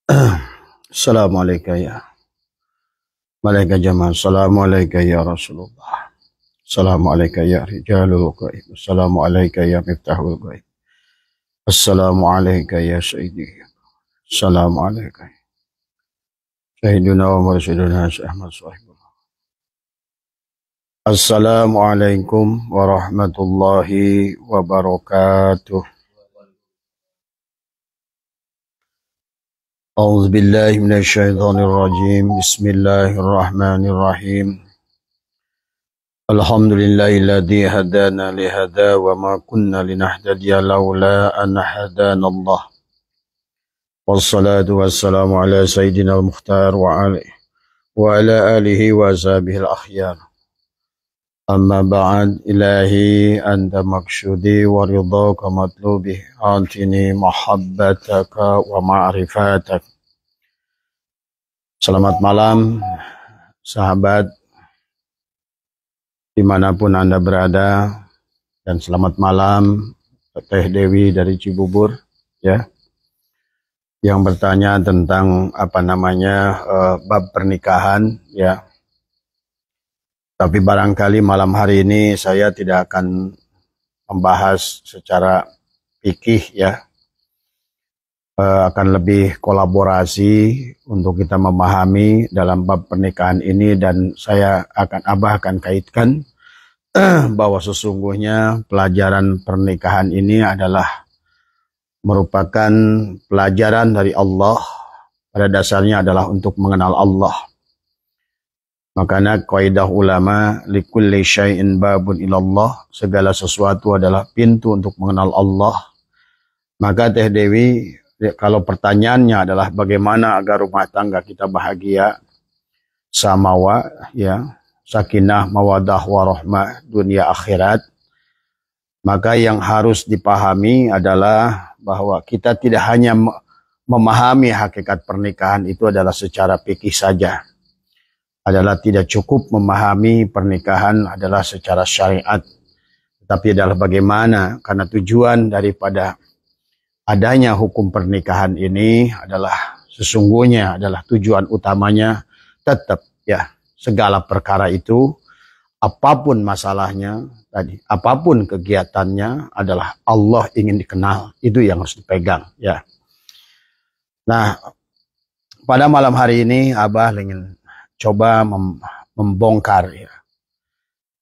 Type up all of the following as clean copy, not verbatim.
Assalamualaikum ya malaikat jamaah. Assalamualaikum ya Rasulullah. Assalamualaikum ya rijalul ghaib. Assalamualaikum ya miftahul ghaib. Assalamualaikum ya sayyidi. Assalamualaikum sayyiduna wa mursyiduna Ahmad sahibullah. Assalamualaikum warahmatullahi wabarakatuh. أعوذ بالله من الشيطان الرجيم. بسم الله الرحمن الرحيم. الحمد لله الذي هدانا لهذا وما كنا لنهتدي لولا أن هدانا الله. والصلاة والسلام على سيدنا المختار وعلى آله وصحبه الأخيار. أما بعد، إلهي أنت مقصودي ورضاك مطلوبي، أعطني محبتك ومعرفتك. Selamat malam sahabat dimanapun Anda berada, dan selamat malam Teh Dewi dari Cibubur ya, yang bertanya tentang bab pernikahan ya. Tapi barangkali malam hari ini saya tidak akan membahas secara fikih ya, akan lebih kolaborasi untuk kita memahami dalam bab pernikahan ini, dan Abah akan kaitkan bahwa sesungguhnya pelajaran pernikahan ini adalah merupakan pelajaran dari Allah. Pada dasarnya adalah untuk mengenal Allah. Makanya kaidah ulama likulli syai'in babun ilallah, segala sesuatu adalah pintu untuk mengenal Allah. Maka Teh Dewi, kalau pertanyaannya adalah bagaimana agar rumah tangga kita bahagia, samawa ya, sakinah mawadah warahmah dunia akhirat, maka yang harus dipahami adalah bahwa kita tidak hanya memahami hakikat pernikahan itu adalah secara fikih saja. Adalah tidak cukup memahami pernikahan adalah secara syariat, tapi adalah bagaimana, karena tujuan daripada adanya hukum pernikahan ini adalah sesungguhnya adalah tujuan utamanya tetap ya, segala perkara itu apapun masalahnya tadi, apapun kegiatannya adalah Allah ingin dikenal, itu yang harus dipegang ya. Nah, pada malam hari ini Abah ingin coba membongkar ya,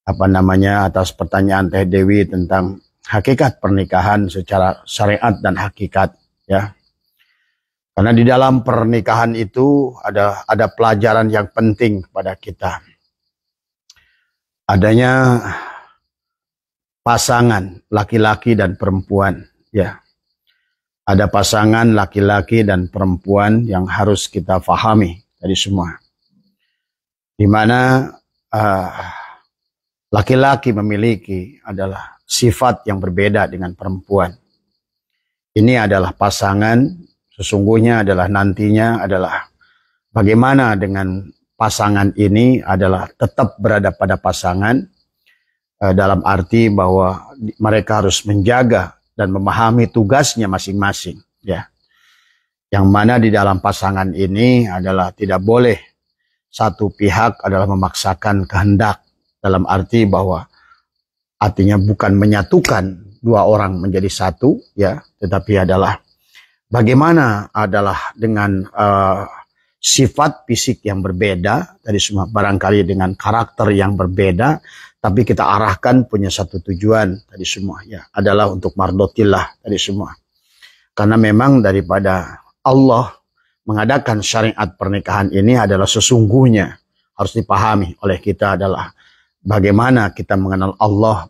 atas pertanyaan Teh Dewi tentang hakikat pernikahan secara syariat dan hakikat ya. Karena di dalam pernikahan itu ada pelajaran yang penting kepada kita. Adanya pasangan laki-laki dan perempuan ya. Ada pasangan laki-laki dan perempuan yang harus kita fahami tadi semua. Di mana laki-laki memiliki adalah sifat yang berbeda dengan perempuan. Ini adalah pasangan, sesungguhnya adalah nantinya adalah bagaimana dengan pasangan ini adalah tetap berada pada pasangan, dalam arti bahwa mereka harus menjaga dan memahami tugasnya masing-masing ya. Yang mana di dalam pasangan ini adalah tidak boleh satu pihak adalah memaksakan kehendak, dalam arti bahwa artinya bukan menyatukan dua orang menjadi satu ya, tetapi adalah bagaimana adalah dengan sifat fisik yang berbeda tadi semua, barangkali dengan karakter yang berbeda, tapi kita arahkan punya satu tujuan tadi semua ya, adalah untuk mardotillah tadi semua. Karena memang daripada Allah mengadakan syariat pernikahan ini adalah sesungguhnya harus dipahami oleh kita adalah bagaimana kita mengenal Allah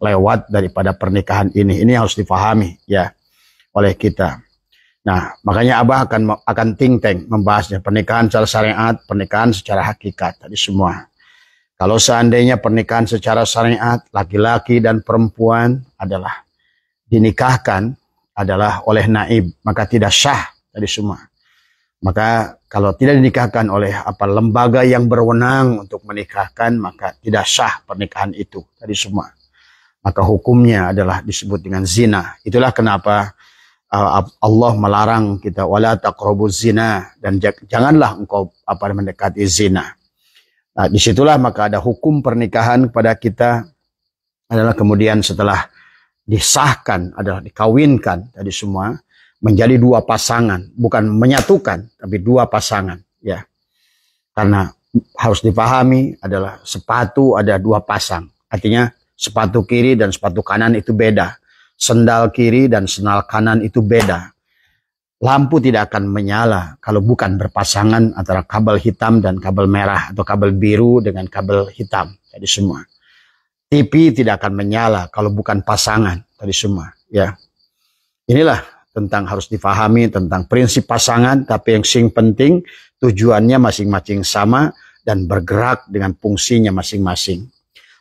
lewat daripada pernikahan ini. Ini harus dipahami ya oleh kita. Nah, makanya Abah akan think tank membahasnya pernikahan secara syariat, pernikahan secara hakikat tadi semua. Kalau seandainya pernikahan secara syariat laki-laki dan perempuan adalah dinikahkan adalah oleh naib, maka tidak syah tadi semua. Maka kalau tidak dinikahkan oleh lembaga yang berwenang untuk menikahkan, maka tidak sah pernikahan itu tadi semua. Maka hukumnya adalah disebut dengan zina. Itulah kenapa Allah melarang kita wala taqrabuz zina, dan janganlah engkau mendekati zina. Nah, disitulah maka ada hukum pernikahan kepada kita adalah kemudian setelah disahkan adalah dikawinkan tadi semua menjadi dua pasangan, bukan menyatukan tapi dua pasangan ya. Karena harus dipahami adalah sepatu ada dua pasang. Artinya sepatu kiri dan sepatu kanan itu beda. Sendal kiri dan sendal kanan itu beda. Lampu tidak akan menyala kalau bukan berpasangan antara kabel hitam dan kabel merah atau kabel biru dengan kabel hitam tadi semua. TV tidak akan menyala kalau bukan pasangan tadi semua ya. Inilah tentang harus difahami tentang prinsip pasangan, tapi yang sing penting tujuannya masing-masing sama dan bergerak dengan fungsinya masing-masing.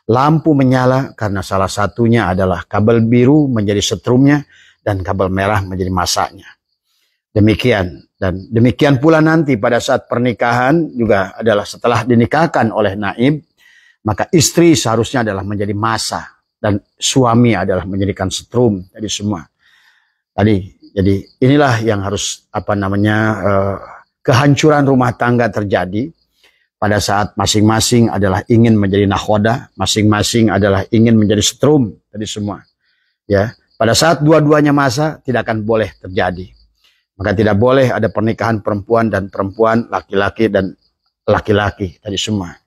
Lampu menyala karena salah satunya adalah kabel biru menjadi setrumnya dan kabel merah menjadi masaknya. Demikian, dan demikian pula nanti pada saat pernikahan juga adalah setelah dinikahkan oleh naib, maka istri seharusnya adalah menjadi masa dan suami adalah menjadikan setrum tadi semua. Jadi inilah yang harus kehancuran rumah tangga terjadi pada saat masing-masing adalah ingin menjadi nakhoda, masing-masing adalah ingin menjadi setrum tadi semua. Ya, pada saat dua-duanya masa tidak akan boleh terjadi. Maka tidak boleh ada pernikahan perempuan dan perempuan, laki-laki dan laki-laki tadi semua.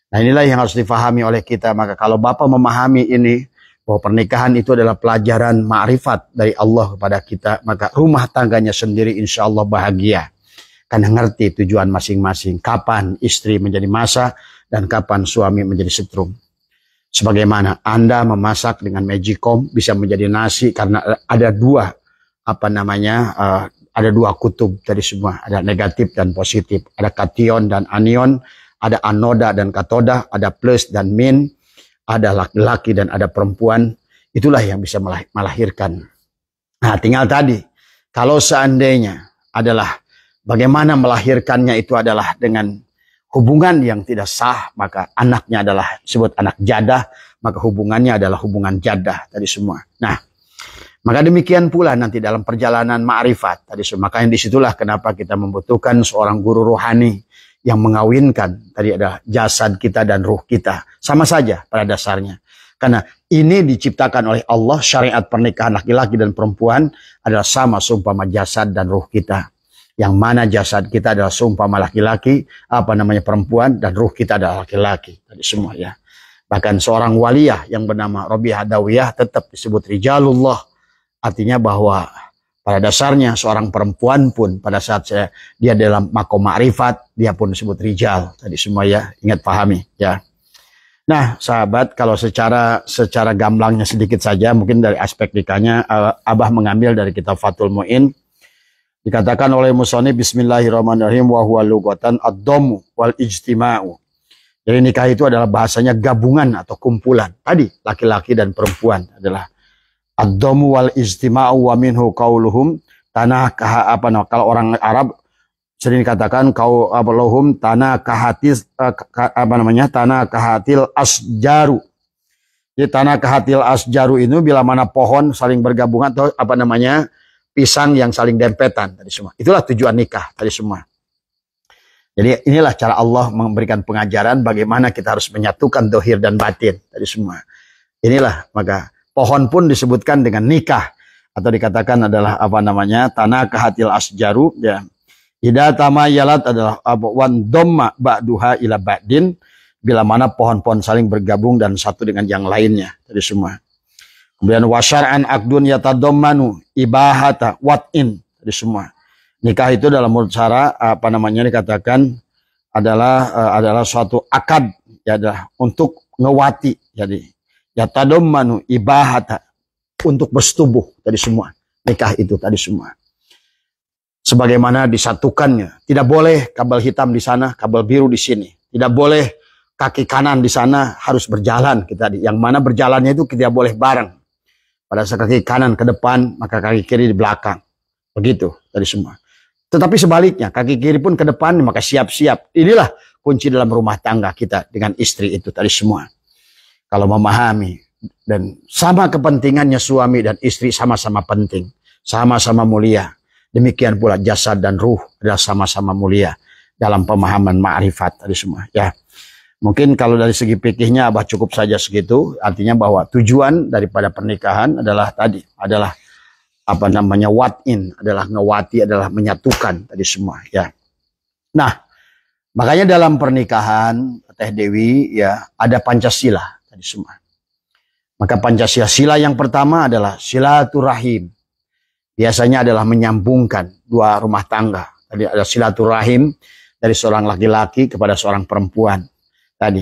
Nah, inilah yang harus difahami oleh kita. Maka kalau Bapak memahami ini, bahwa pernikahan itu adalah pelajaran ma'rifat dari Allah kepada kita, maka rumah tangganya sendiri insya Allah bahagia. Karena ngerti tujuan masing-masing. Kapan istri menjadi masa dan kapan suami menjadi setrum. Sebagaimana Anda memasak dengan magicom bisa menjadi nasi karena ada dua ada dua kutub tadi semua, ada negatif dan positif, ada kation dan anion, ada anoda dan katoda, ada plus dan min, ada laki-laki dan ada perempuan. Itulah yang bisa melahirkan. Nah, tinggal tadi kalau seandainya adalah bagaimana melahirkannya itu adalah dengan hubungan yang tidak sah, maka anaknya adalah disebut anak jadah, maka hubungannya adalah hubungan jadah tadi semua. Nah, maka demikian pula nanti dalam perjalanan ma'rifat tadi semua. Makanya disitulah kenapa kita membutuhkan seorang guru rohani yang mengawinkan tadi ada jasad kita dan ruh kita. Sama saja pada dasarnya. Karena ini diciptakan oleh Allah, syariat pernikahan laki-laki dan perempuan adalah sama seumpama jasad dan ruh kita. Yang mana jasad kita adalah seumpama laki-laki, perempuan, dan ruh kita adalah laki-laki. Tadi semua ya. Bahkan seorang waliyah yang bernama Rabi'ah Adawiyah tetap disebut rijalullah. Artinya bahwa pada dasarnya seorang perempuan pun pada saat dia dalam makom ma'rifat, dia pun disebut rijal. Tadi semua ya, ingat pahami ya. Nah, sahabat, kalau secara gamblangnya sedikit saja, mungkin dari aspek nikahnya, Abah mengambil dari kitab Fathul Mu'in. Dikatakan oleh musannif bismillahirrahmanirrahim wa huwa lughatan ad-dhammu wal ijtima'u. Jadi nikah itu adalah bahasanya gabungan atau kumpulan. Tadi laki-laki dan perempuan adalah ad-dhammu wal ijtima'u wa minhu qauluhum kalau orang Arab sering dikatakan qauluhum tanah kahatil asjaru. Jadi tanah kahatil asjaru itu bila mana pohon saling bergabungan atau pisang yang saling dempetan tadi semua. Itulah tujuan nikah tadi semua. Jadi inilah cara Allah memberikan pengajaran bagaimana kita harus menyatukan dohir dan batin tadi semua. Inilah maka pohon pun disebutkan dengan nikah atau dikatakan adalah tanah kahatil asjaru ya. Ida tamayalat adalah wan dhamma ba'duha ila ba'din, bila mana pohon-pohon saling bergabung dan satu dengan yang lainnya tadi semua. Kemudian wasyar'an akdun yatadammanu ibahata wat'in tadi semua. Nikah itu dalam menurut cara dikatakan adalah suatu akad ya, adalah untuk ngewati. Jadi yatadammanu ibahata, untuk bersetubuh tadi semua. Nikah itu tadi semua. Sebagaimana disatukannya. Tidak boleh kabel hitam di sana, kabel biru di sini. Tidak boleh kaki kanan di sana harus berjalan kita. Yang mana berjalannya itu tidak boleh bareng. Pada saat kaki kanan ke depan, maka kaki kiri di belakang. Begitu tadi semua. Tetapi sebaliknya, kaki kiri pun ke depan, maka siap-siap. Inilah kunci dalam rumah tangga kita dengan istri itu tadi semua. Kalau memahami dan sama kepentingannya suami dan istri sama-sama penting. sama-sama mulia. Demikian pula jasad dan ruh adalah sama-sama mulia dalam pemahaman ma'rifat tadi semua. Ya, mungkin kalau dari segi fikihnya Abah cukup saja segitu. Artinya bahwa tujuan daripada pernikahan adalah wat-in, adalah ngewati, adalah menyatukan tadi semua. Ya. Nah, makanya dalam pernikahan Teh Dewi ya ada Pancasila tadi semua. Maka Pancasila, sila yang pertama adalah silaturahim. Biasanya adalah menyambungkan dua rumah tangga. Tadi ada silaturahim dari seorang laki-laki kepada seorang perempuan. Tadi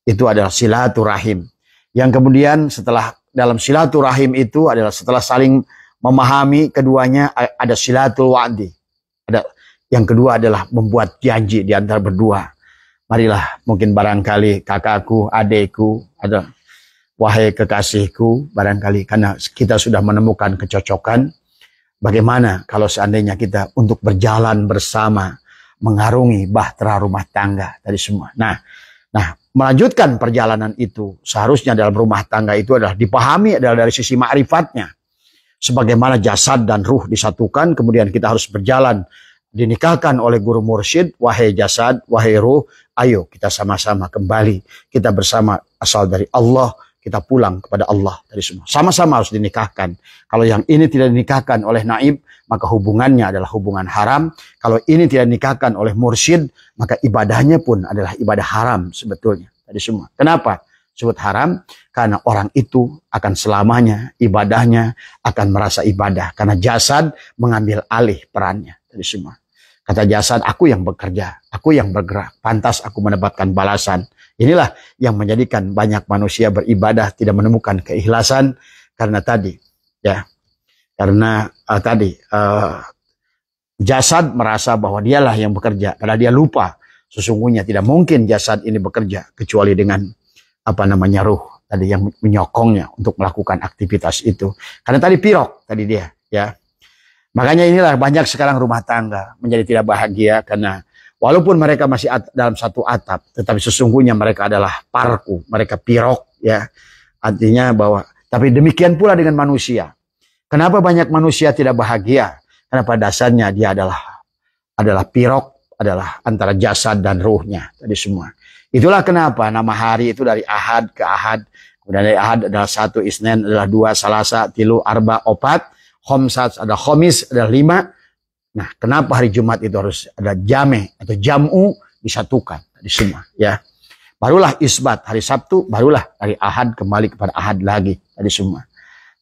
itu adalah silaturahim. Yang kemudian setelah dalam silaturahim itu adalah setelah saling memahami keduanya ada silatul wa'di. Yang kedua adalah membuat janji di antara berdua. Marilah, mungkin barangkali kakakku, adekku, ada wahai kekasihku, barangkali karena kita sudah menemukan kecocokan. Bagaimana kalau seandainya kita untuk berjalan bersama mengarungi bahtera rumah tangga tadi semua. Nah, melanjutkan perjalanan itu seharusnya dalam rumah tangga itu adalah dipahami adalah dari sisi ma'rifatnya. Sebagaimana jasad dan ruh disatukan, kemudian kita harus berjalan dinikahkan oleh guru mursyid, wahai jasad, wahai ruh, ayo kita sama-sama kembali, kita bersama asal dari Allah, kita pulang kepada Allah dari semua. Sama-sama harus dinikahkan. Kalau yang ini tidak dinikahkan oleh naib, maka hubungannya adalah hubungan haram. Kalau ini tidak dinikahkan oleh mursyid, maka ibadahnya pun adalah ibadah haram sebetulnya. Tadi semua. Kenapa disebut haram? Karena orang itu akan selamanya ibadahnya akan merasa ibadah. Karena jasad mengambil alih perannya. Tadi semua. Kata jasad, aku yang bekerja, aku yang bergerak, pantas aku mendapatkan balasan. Inilah yang menjadikan banyak manusia beribadah tidak menemukan keikhlasan karena tadi, ya, karena jasad merasa bahwa dialah yang bekerja, karena dia lupa sesungguhnya tidak mungkin jasad ini bekerja kecuali dengan ruh tadi yang menyokongnya untuk melakukan aktivitas itu. Karena tadi pirok tadi dia, ya. Makanya inilah banyak sekarang rumah tangga menjadi tidak bahagia karena walaupun mereka masih dalam satu atap, tetapi sesungguhnya mereka adalah parku, mereka pirok, ya. Artinya bahwa, tapi demikian pula dengan manusia. Kenapa banyak manusia tidak bahagia? Karena pada dasarnya dia adalah pirok, adalah antara jasad dan ruhnya, tadi semua. Itulah kenapa nama hari itu dari ahad ke ahad, kemudian dari ahad adalah 1, isnen adalah 2, salasa, tilu, arba, opat, khomsat ada khomis, ada 5. Nah, kenapa hari Jumat itu harus ada jame atau jamu disatukan tadi semua, ya. Barulah isbat hari Sabtu, barulah hari Ahad kembali kepada Ahad lagi tadi semua.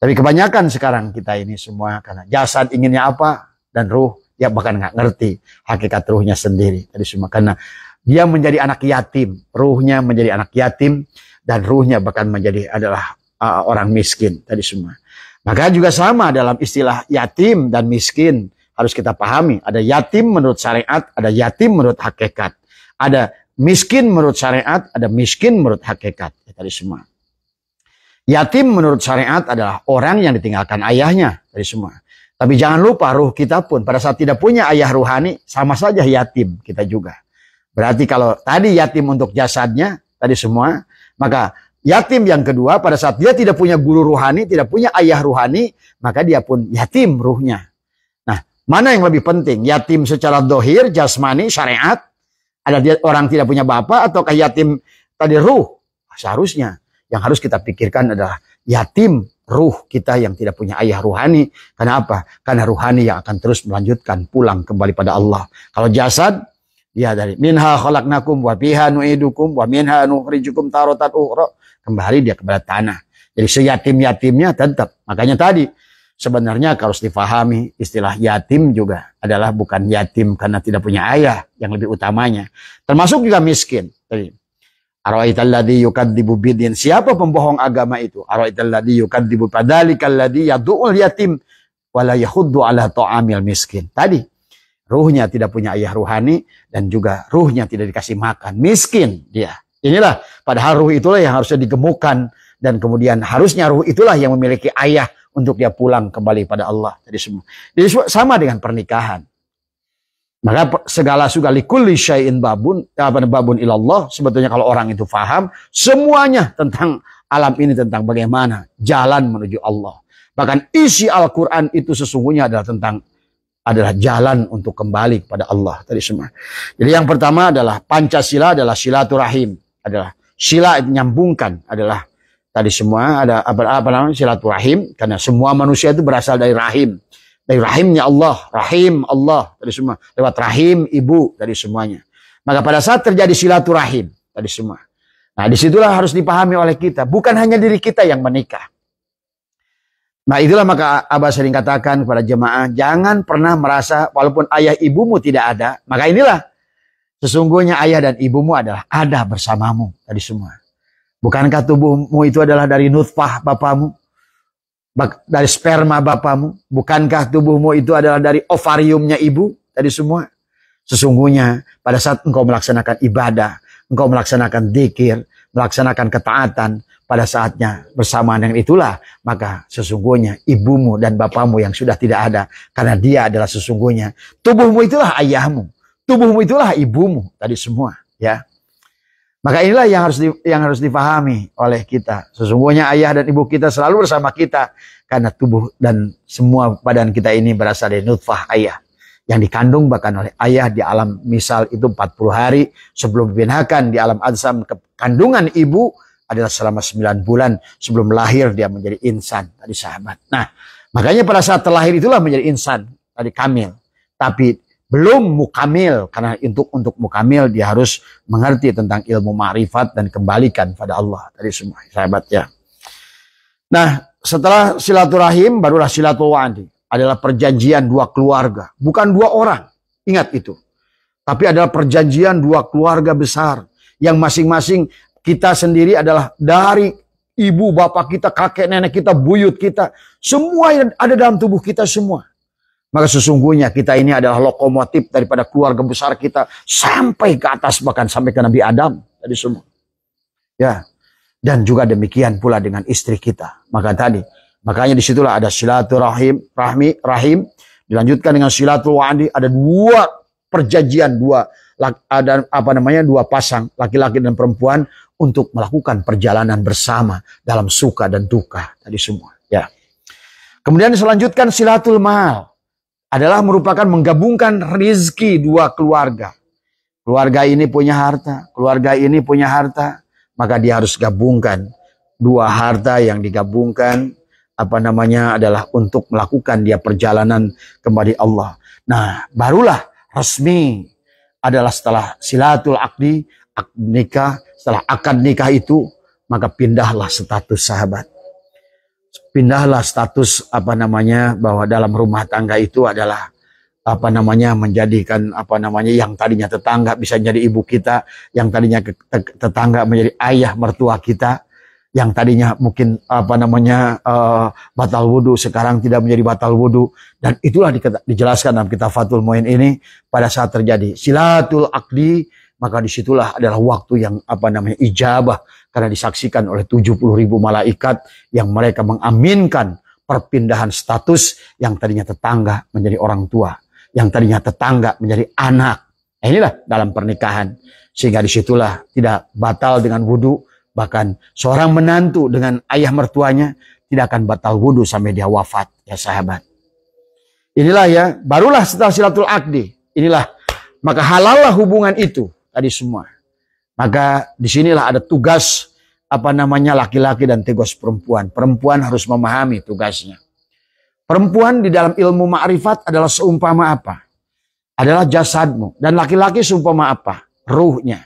Tapi kebanyakan sekarang kita ini semua karena jasad inginnya apa dan ruh dia bahkan nggak ngerti hakikat ruhnya sendiri tadi semua karena dia menjadi anak yatim, ruhnya menjadi anak yatim dan ruhnya bahkan menjadi adalah orang miskin tadi semua. Maka juga sama dalam istilah yatim dan miskin. Harus kita pahami, ada yatim menurut syariat, ada yatim menurut hakikat. Ada miskin menurut syariat, ada miskin menurut hakikat. Ya, tadi semua. Yatim menurut syariat adalah orang yang ditinggalkan ayahnya. Tadi semua. Tapi jangan lupa ruh kita pun pada saat tidak punya ayah ruhani, sama saja yatim kita juga. Berarti kalau tadi yatim untuk jasadnya, tadi semua, maka yatim yang kedua pada saat dia tidak punya guru ruhani, tidak punya ayah ruhani, maka dia pun yatim ruhnya. Nah, mana yang lebih penting? Yatim secara dohir, jasmani, syariat, ada dia orang tidak punya bapak ataukah yatim tadi ruh? Seharusnya yang harus kita pikirkan adalah yatim ruh kita yang tidak punya ayah ruhani. Kenapa? Karena ruhani yang akan terus melanjutkan pulang kembali pada Allah. Kalau jasad, dia dari minha khalaqnakum wa fiha nu'idukum wa minha nukhrijukum taratan ukhra. Kembali dia kepada tanah. Jadi seyatim-yatimnya tetap. Makanya tadi sebenarnya harus difahami istilah yatim juga adalah bukan yatim karena tidak punya ayah yang lebih utamanya. Termasuk juga miskin. Tadi ara'aital ladzi yukadzibu bidin. Siapa pembohong agama itu? Ara'aital ladzi yukadzibu padzalikal ladzi yad'ul yatim wa la yahuddu ala ta'amil miskin. Tadi ruhnya tidak punya ayah ruhani dan juga ruhnya tidak dikasih makan. Miskin dia. Inilah padahal ruh itulah yang harusnya digemukkan dan kemudian harusnya ruh itulah yang memiliki ayah untuk dia pulang kembali pada Allah. Jadi sama dengan pernikahan. Maka segala sugali kulli syai'in babun ilallah. Sebetulnya kalau orang itu faham semuanya tentang alam ini, tentang bagaimana jalan menuju Allah. Bahkan isi Al-Quran itu sesungguhnya adalah jalan untuk kembali kepada Allah tadi semua. Jadi yang pertama adalah Pancasila adalah silaturahim, adalah sila nyambungkan, adalah tadi semua ada apa namanya silaturahim, karena semua manusia itu berasal dari rahim. Dari rahimnya Allah, rahim Allah tadi semua, lewat rahim ibu tadi semuanya. Maka pada saat terjadi silaturahim tadi semua, nah disitulah harus dipahami oleh kita, bukan hanya diri kita yang menikah. Nah itulah maka Abah sering katakan kepada jemaah, jangan pernah merasa walaupun ayah ibumu tidak ada, maka inilah sesungguhnya ayah dan ibumu adalah ada bersamamu tadi semua. Bukankah tubuhmu itu adalah dari nutfah bapamu, dari sperma bapamu? Bukankah tubuhmu itu adalah dari ovariumnya ibu tadi semua? Sesungguhnya pada saat engkau melaksanakan ibadah, engkau melaksanakan dzikir, melaksanakan ketaatan, pada saatnya bersamaan dengan itulah, maka sesungguhnya ibumu dan bapamu yang sudah tidak ada, karena dia adalah sesungguhnya tubuhmu itulah ayahmu, tubuhmu itulah ibumu tadi semua, ya. Maka inilah yang harus dipahami oleh kita. Sesungguhnya ayah dan ibu kita selalu bersama kita, karena tubuh dan semua badan kita ini berasal dari nutfah ayah yang dikandung bahkan oleh ayah di alam misal itu 40 hari sebelum dibinakan di alam adzam. Kandungan ibu adalah selama 9 bulan sebelum lahir dia menjadi insan tadi sahabat. Nah, makanya pada saat terlahir itulah menjadi insan tadi kamil. Tapi belum mukamil, karena untuk mukamil dia harus mengerti tentang ilmu ma'rifat dan kembalikan pada Allah tadi semua sahabat ya. Nah, setelah silaturahim barulah silatul wa'di, adalah perjanjian dua keluarga, bukan dua orang. Ingat itu. Tapi adalah perjanjian dua keluarga besar yang masing-masing kita sendiri adalah dari ibu, bapak kita, kakek, nenek kita, buyut kita. Semua yang ada dalam tubuh kita semua. Maka sesungguhnya kita ini adalah lokomotif daripada keluarga besar kita. Sampai ke atas, bahkan sampai ke Nabi Adam. Tadi semua. Ya. Dan juga demikian pula dengan istri kita. Makanya disitulah ada silaturahim, rahim. Dilanjutkan dengan silatul wa'di. Ada dua perjanjian, dua pasang, laki-laki dan perempuan, untuk melakukan perjalanan bersama dalam suka dan duka tadi semua ya. Kemudian selanjutkan silatul mal, adalah merupakan menggabungkan rizki dua keluarga. Keluarga ini punya harta, keluarga ini punya harta, maka dia harus gabungkan dua harta yang digabungkan adalah untuk melakukan dia perjalanan kembali Allah. Nah, barulah resmi adalah setelah silatul akdi, nikah. Setelah akad nikah itu, maka pindahlah status sahabat. Pindahlah status bahwa dalam rumah tangga itu adalah menjadikan yang tadinya tetangga bisa jadi ibu kita, yang tadinya tetangga menjadi ayah mertua kita, yang tadinya mungkin batal wudu sekarang tidak menjadi batal wudu. Dan itulah dijelaskan dalam kitab Fathul Muin ini, pada saat terjadi silatul akdi, maka disitulah adalah waktu yang ijabah, karena disaksikan oleh 70.000 malaikat yang mereka mengaminkan perpindahan status yang tadinya tetangga menjadi orang tua, yang tadinya tetangga menjadi anak. Nah, inilah dalam pernikahan, sehingga disitulah tidak batal dengan wudu. Bahkan seorang menantu dengan ayah mertuanya tidak akan batal wudu sampai dia wafat ya sahabat. Inilah ya, barulah setelah silatul akdi, inilah maka halallah hubungan itu tadi semua. Maka disinilah ada tugas laki-laki dan tugas perempuan. Perempuan harus memahami tugasnya. Perempuan di dalam ilmu ma'rifat adalah seumpama apa? Adalah jasadmu. Dan laki-laki seumpama apa? Ruhnya.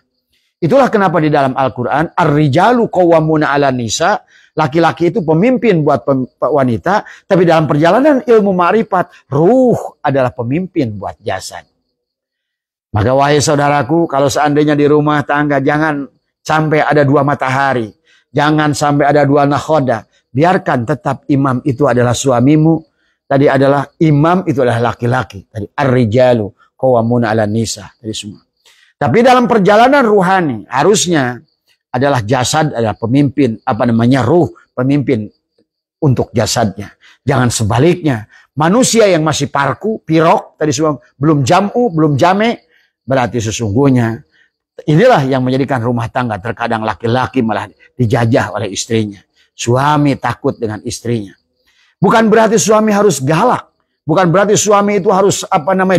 Itulah kenapa di dalam Al-Quran, ar-rijalu qawwamuna 'alan nisa, laki-laki itu pemimpin buat wanita, tapi dalam perjalanan ilmu ma'rifat, ruh adalah pemimpin buat jasad. Maka wahai saudaraku, kalau seandainya di rumah tangga, jangan sampai ada dua matahari. Jangan sampai ada dua nakhoda. Biarkan tetap imam itu adalah suamimu. Tadi adalah imam itu adalah laki-laki. Tadi ar-rijalu qawwamuna 'alan nisa. Tadi semua. Tapi dalam perjalanan ruhani, harusnya adalah jasad adalah pemimpin, ruh pemimpin untuk jasadnya. Jangan sebaliknya. Manusia yang masih parku, pirok, tadi semua belum jam'u, belum jame', berarti sesungguhnya inilah yang menjadikan rumah tangga terkadang laki-laki malah dijajah oleh istrinya. Suami takut dengan istrinya. Bukan berarti suami harus galak. Bukan berarti suami itu harus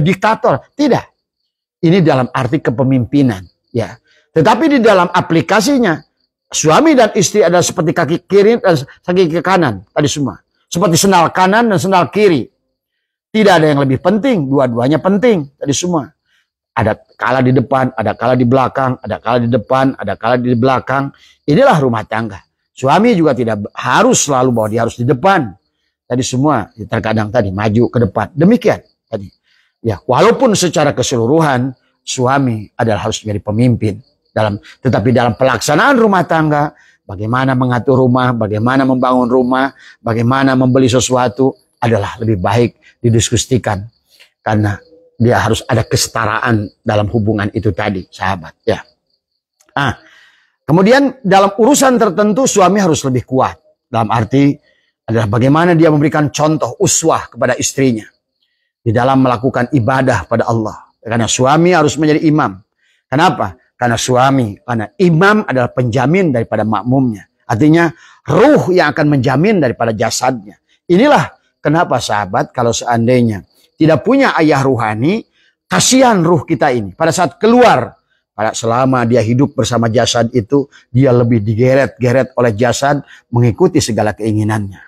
diktator. Tidak. Ini dalam arti kepemimpinan. Ya. Tetapi di dalam aplikasinya, suami dan istri adalah seperti kaki kiri dan kaki kanan. Tadi semua. Seperti sendal kanan dan sendal kiri. Tidak ada yang lebih penting. Dua-duanya penting. Tadi semua. Ada kala di depan, ada kala di belakang, ada kala di depan, ada kala di belakang. Inilah rumah tangga. Suami juga tidak harus selalu bahwa dia harus di depan. Tadi semua terkadang tadi maju ke depan. Demikian tadi. Ya, walaupun secara keseluruhan suami adalah harus menjadi pemimpin tetapi dalam pelaksanaan rumah tangga, bagaimana mengatur rumah, bagaimana membangun rumah, bagaimana membeli sesuatu adalah lebih baik didiskusikan karena dia harus ada kesetaraan dalam hubungan itu tadi, sahabat. Ya. Kemudian dalam urusan tertentu suami harus lebih kuat. Dalam arti adalah bagaimana dia memberikan contoh uswah kepada istrinya di dalam melakukan ibadah pada Allah. Karena suami harus menjadi imam. Kenapa? Karena imam adalah penjamin daripada makmumnya. Artinya ruh yang akan menjamin daripada jasadnya. Inilah kenapa sahabat kalau seandainya tidak punya ayah ruhani, kasihan ruh kita ini. Pada saat keluar, selama dia hidup bersama jasad itu, dia lebih digeret-geret oleh jasad mengikuti segala keinginannya.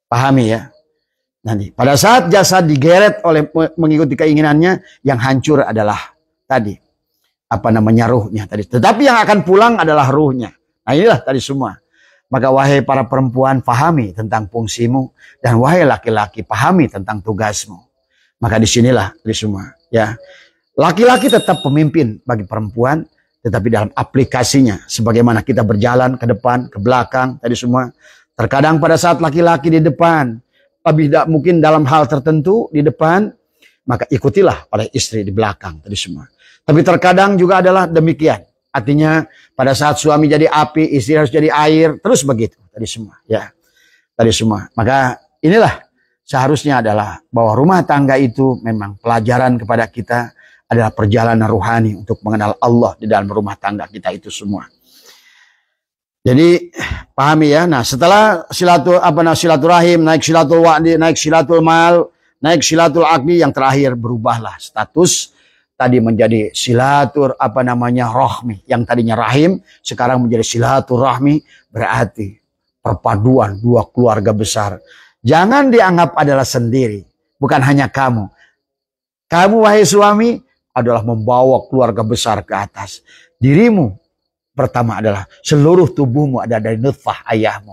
Pahami ya? Nanti pada saat jasad digeret oleh mengikuti keinginannya, yang hancur adalah tadi ruhnya tadi. Tetapi yang akan pulang adalah ruhnya. Nah inilah tadi semua. Maka wahai para perempuan, pahami tentang fungsimu, dan wahai laki-laki, pahami tentang tugasmu. Maka disinilah tadi semua. Ya, laki-laki tetap pemimpin bagi perempuan, tetapi dalam aplikasinya, sebagaimana kita berjalan ke depan, ke belakang, tadi semua. Terkadang pada saat laki-laki di depan, tidak mungkin dalam hal tertentu di depan, maka ikutilah oleh istri di belakang tadi semua. Tapi terkadang juga adalah demikian. Artinya pada saat suami jadi api, istri harus jadi air, terus begitu tadi semua. Ya, tadi semua. Maka inilah seharusnya adalah bahwa rumah tangga itu memang pelajaran kepada kita adalah perjalanan rohani untuk mengenal Allah di dalam rumah tangga kita itu semua. Jadi pahami ya. Nah setelah silaturahim, naik silatul wa'di, naik silatul mal, naik silatul aqdi, yang terakhir berubahlah status tadi menjadi rahmi. Yang tadinya rahim sekarang menjadi silaturahmi, berarti perpaduan dua keluarga besar. Jangan dianggap adalah sendiri. Bukan hanya kamu. Kamu wahai suami adalah membawa keluarga besar ke atas. Dirimu pertama adalah seluruh tubuhmu ada dari nutfah ayahmu.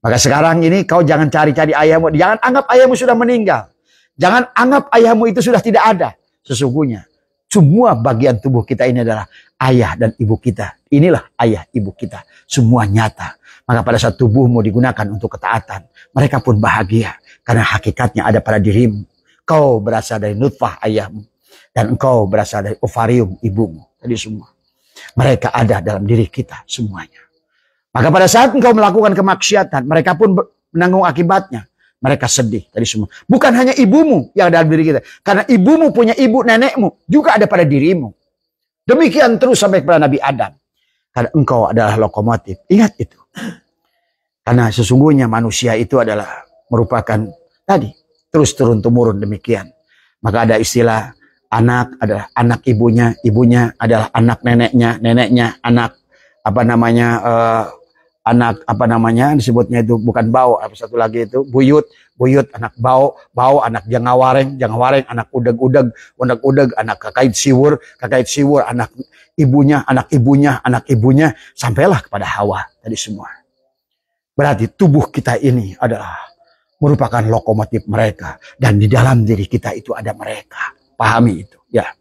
Maka sekarang ini kau jangan cari-cari ayahmu. Jangan anggap ayahmu sudah meninggal. Jangan anggap ayahmu itu sudah tidak ada. Sesungguhnya semua bagian tubuh kita ini adalah ayah dan ibu kita. Inilah ayah ibu kita. Semua nyata. Maka pada saat tubuhmu digunakan untuk ketaatan, mereka pun bahagia. Karena hakikatnya ada pada dirimu. Kau berasal dari nutfah ayahmu. Dan engkau berasal dari ovarium ibumu. Tadi semua. Mereka ada dalam diri kita semuanya. Maka pada saat engkau melakukan kemaksiatan, mereka pun menanggung akibatnya. Mereka sedih tadi semua. Bukan hanya ibumu yang ada dalam diri kita. Karena ibumu punya ibu nenekmu. Juga ada pada dirimu. Demikian terus sampai kepada Nabi Adam. Karena engkau adalah lokomotif. Ingat itu. Karena sesungguhnya manusia itu adalah merupakan tadi. Terus turun-temurun demikian. Maka ada istilah anak adalah anak ibunya. Ibunya adalah anak neneknya. Neneknya anak disebutnya itu bukan bau, satu lagi itu buyut anak bau anak jangawareng anak udeg anak kakait siwur anak ibunya sampailah kepada Hawa tadi semua. Berarti tubuh kita ini adalah merupakan lokomotif mereka, dan di dalam diri kita itu ada mereka. Pahami itu ya.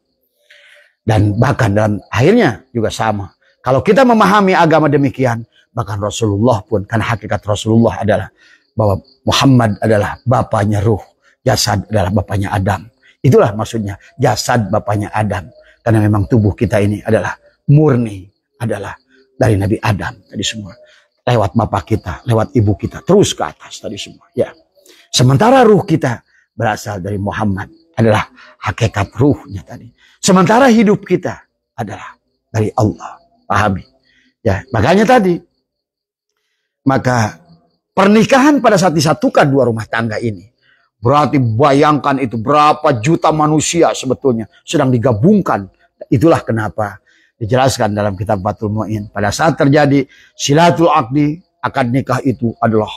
Dan bahkan dalam akhirnya juga sama. Kalau kita memahami agama demikian, bahkan Rasulullah pun, karena hakikat Rasulullah adalah bahwa Muhammad adalah bapaknya ruh, jasad adalah bapaknya Adam. Itulah maksudnya jasad bapaknya Adam. Karena memang tubuh kita ini adalah murni, adalah dari Nabi Adam tadi semua. Lewat bapak kita, lewat ibu kita, terus ke atas tadi semua. Ya. Sementara ruh kita berasal dari Muhammad, adalah hakikat ruhnya tadi. Sementara hidup kita adalah dari Allah. Pahami. Ya, makanya tadi. Maka pernikahan pada saat disatukan dua rumah tangga ini, berarti bayangkan itu berapa juta manusia sebetulnya sedang digabungkan. Itulah kenapa dijelaskan dalam kitab Fathul Mu'in. Pada saat terjadi silatul akdi, akad nikah itu adalah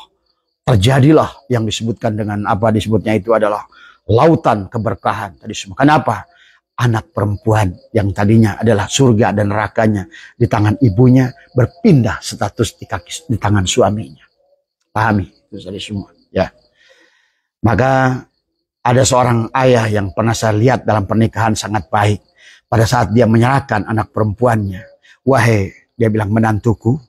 terjadilah yang disebutkan dengan apa disebutnya itu adalah lautan keberkahan tadi semua. Kenapa? Anak perempuan yang tadinya adalah surga dan nerakanya di tangan ibunya berpindah status di tangan suaminya. Pahami itu tadi semua, ya. Maka ada seorang ayah yang pernah saya lihat dalam pernikahan sangat baik. Pada saat dia menyerahkan anak perempuannya, wahai, dia bilang, menantuku,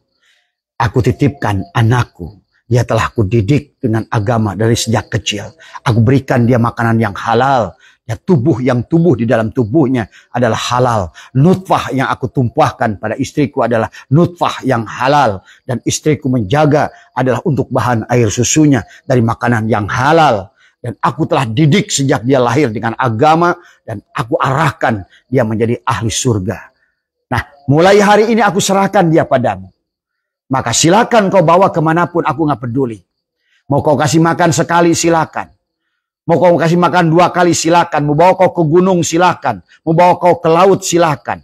aku titipkan anakku. Dia telah kudidik dengan agama dari sejak kecil. Aku berikan dia makanan yang halal. Ya, tubuh yang tumbuh di dalam tubuhnya adalah halal. Nutfah yang aku tumpahkan pada istriku adalah nutfah yang halal. Dan istriku menjaga adalah untuk bahan air susunya dari makanan yang halal. Dan aku telah didik sejak dia lahir dengan agama. Dan aku arahkan dia menjadi ahli surga. Nah, mulai hari ini aku serahkan dia padamu. Maka silakan kau bawa kemanapun, aku gak peduli. Mau kau kasih makan sekali, silakan. Mau kau kasih makan 2 kali, silakan. Mau bawa kau ke gunung, silakan. Mau bawa kau ke laut, silakan.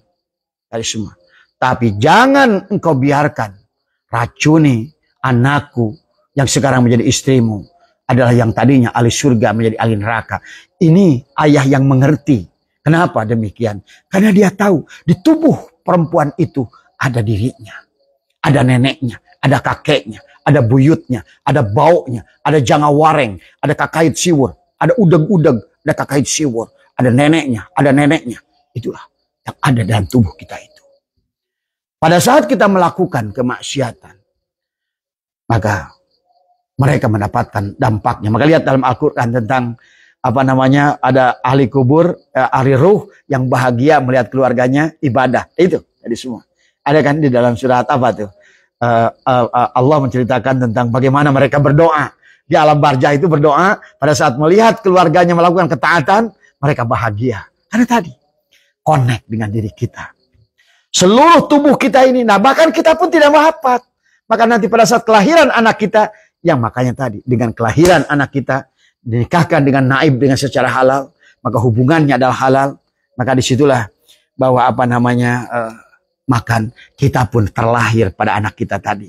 Dari semua. Tapi jangan engkau biarkan racuni anakku yang sekarang menjadi istrimu adalah yang tadinya ahli surga menjadi ahli neraka. Ini ayah yang mengerti. Kenapa demikian? Karena dia tahu di tubuh perempuan itu ada dirinya. Ada neneknya, ada kakeknya, ada buyutnya, ada baunya, ada jangawareng, ada kakait siwur. Ada udeg-udeg, ada kakait siwur, ada neneknya, ada neneknya. Itulah yang ada dalam tubuh kita itu. Pada saat kita melakukan kemaksiatan, maka mereka mendapatkan dampaknya. Maka lihat dalam Al-Quran tentang apa namanya, ada ahli kubur, ahli ruh yang bahagia melihat keluarganya ibadah. Itu tadi semua. Ada kan di dalam surat apa tuh? Allah menceritakan tentang bagaimana mereka berdoa. Di alam barzah itu berdoa, pada saat melihat keluarganya melakukan ketaatan, mereka bahagia. Karena tadi, connect dengan diri kita. Seluruh tubuh kita ini, nah bahkan kita pun tidak wafat. Maka nanti pada saat kelahiran anak kita, yang makanya tadi, dengan kelahiran anak kita, dinikahkan dengan naib dengan secara halal, maka hubungannya adalah halal. Maka disitulah bahwa apa namanya, makan kita pun terlahir pada anak kita tadi.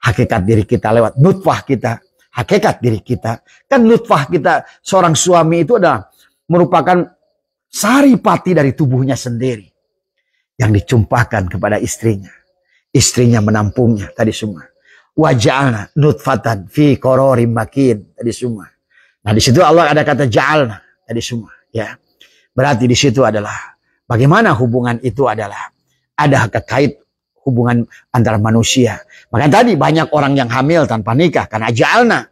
Hakikat diri kita lewat nutfah kita. Hakikat diri kita. Kan nutfah kita, seorang suami itu adalah merupakan saripati dari tubuhnya sendiri. Yang dicumpahkan kepada istrinya. Istrinya menampungnya tadi semua. Waja'alna nutfatan fi qararim makin tadi semua. Nah di situ Allah ada kata ja'alna tadi semua. Ya, berarti di situ adalah bagaimana hubungan itu adalah ada kait hubungan antara manusia. Maka tadi banyak orang yang hamil tanpa nikah karena ja'alna.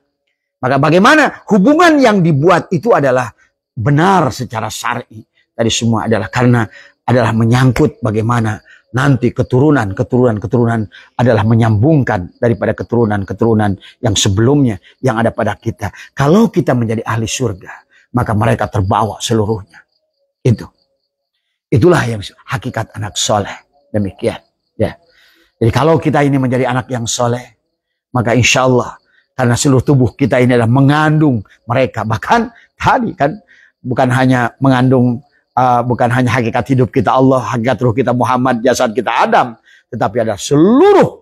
Maka bagaimana hubungan yang dibuat itu adalah benar secara syar'i. Tadi semua adalah karena adalah menyangkut bagaimana nanti keturunan adalah menyambungkan daripada keturunan yang sebelumnya yang ada pada kita. Kalau kita menjadi ahli surga, maka mereka terbawa seluruhnya. Itulah yang hakikat anak soleh. Demikian. Ya. Jadi kalau kita ini menjadi anak yang soleh, maka insya Allah karena seluruh tubuh kita ini adalah mengandung mereka. Bahkan tadi kan bukan hanya mengandung, bukan hanya hakikat hidup kita Allah, hakikat ruh kita Muhammad, jasad kita Adam, tetapi ada seluruh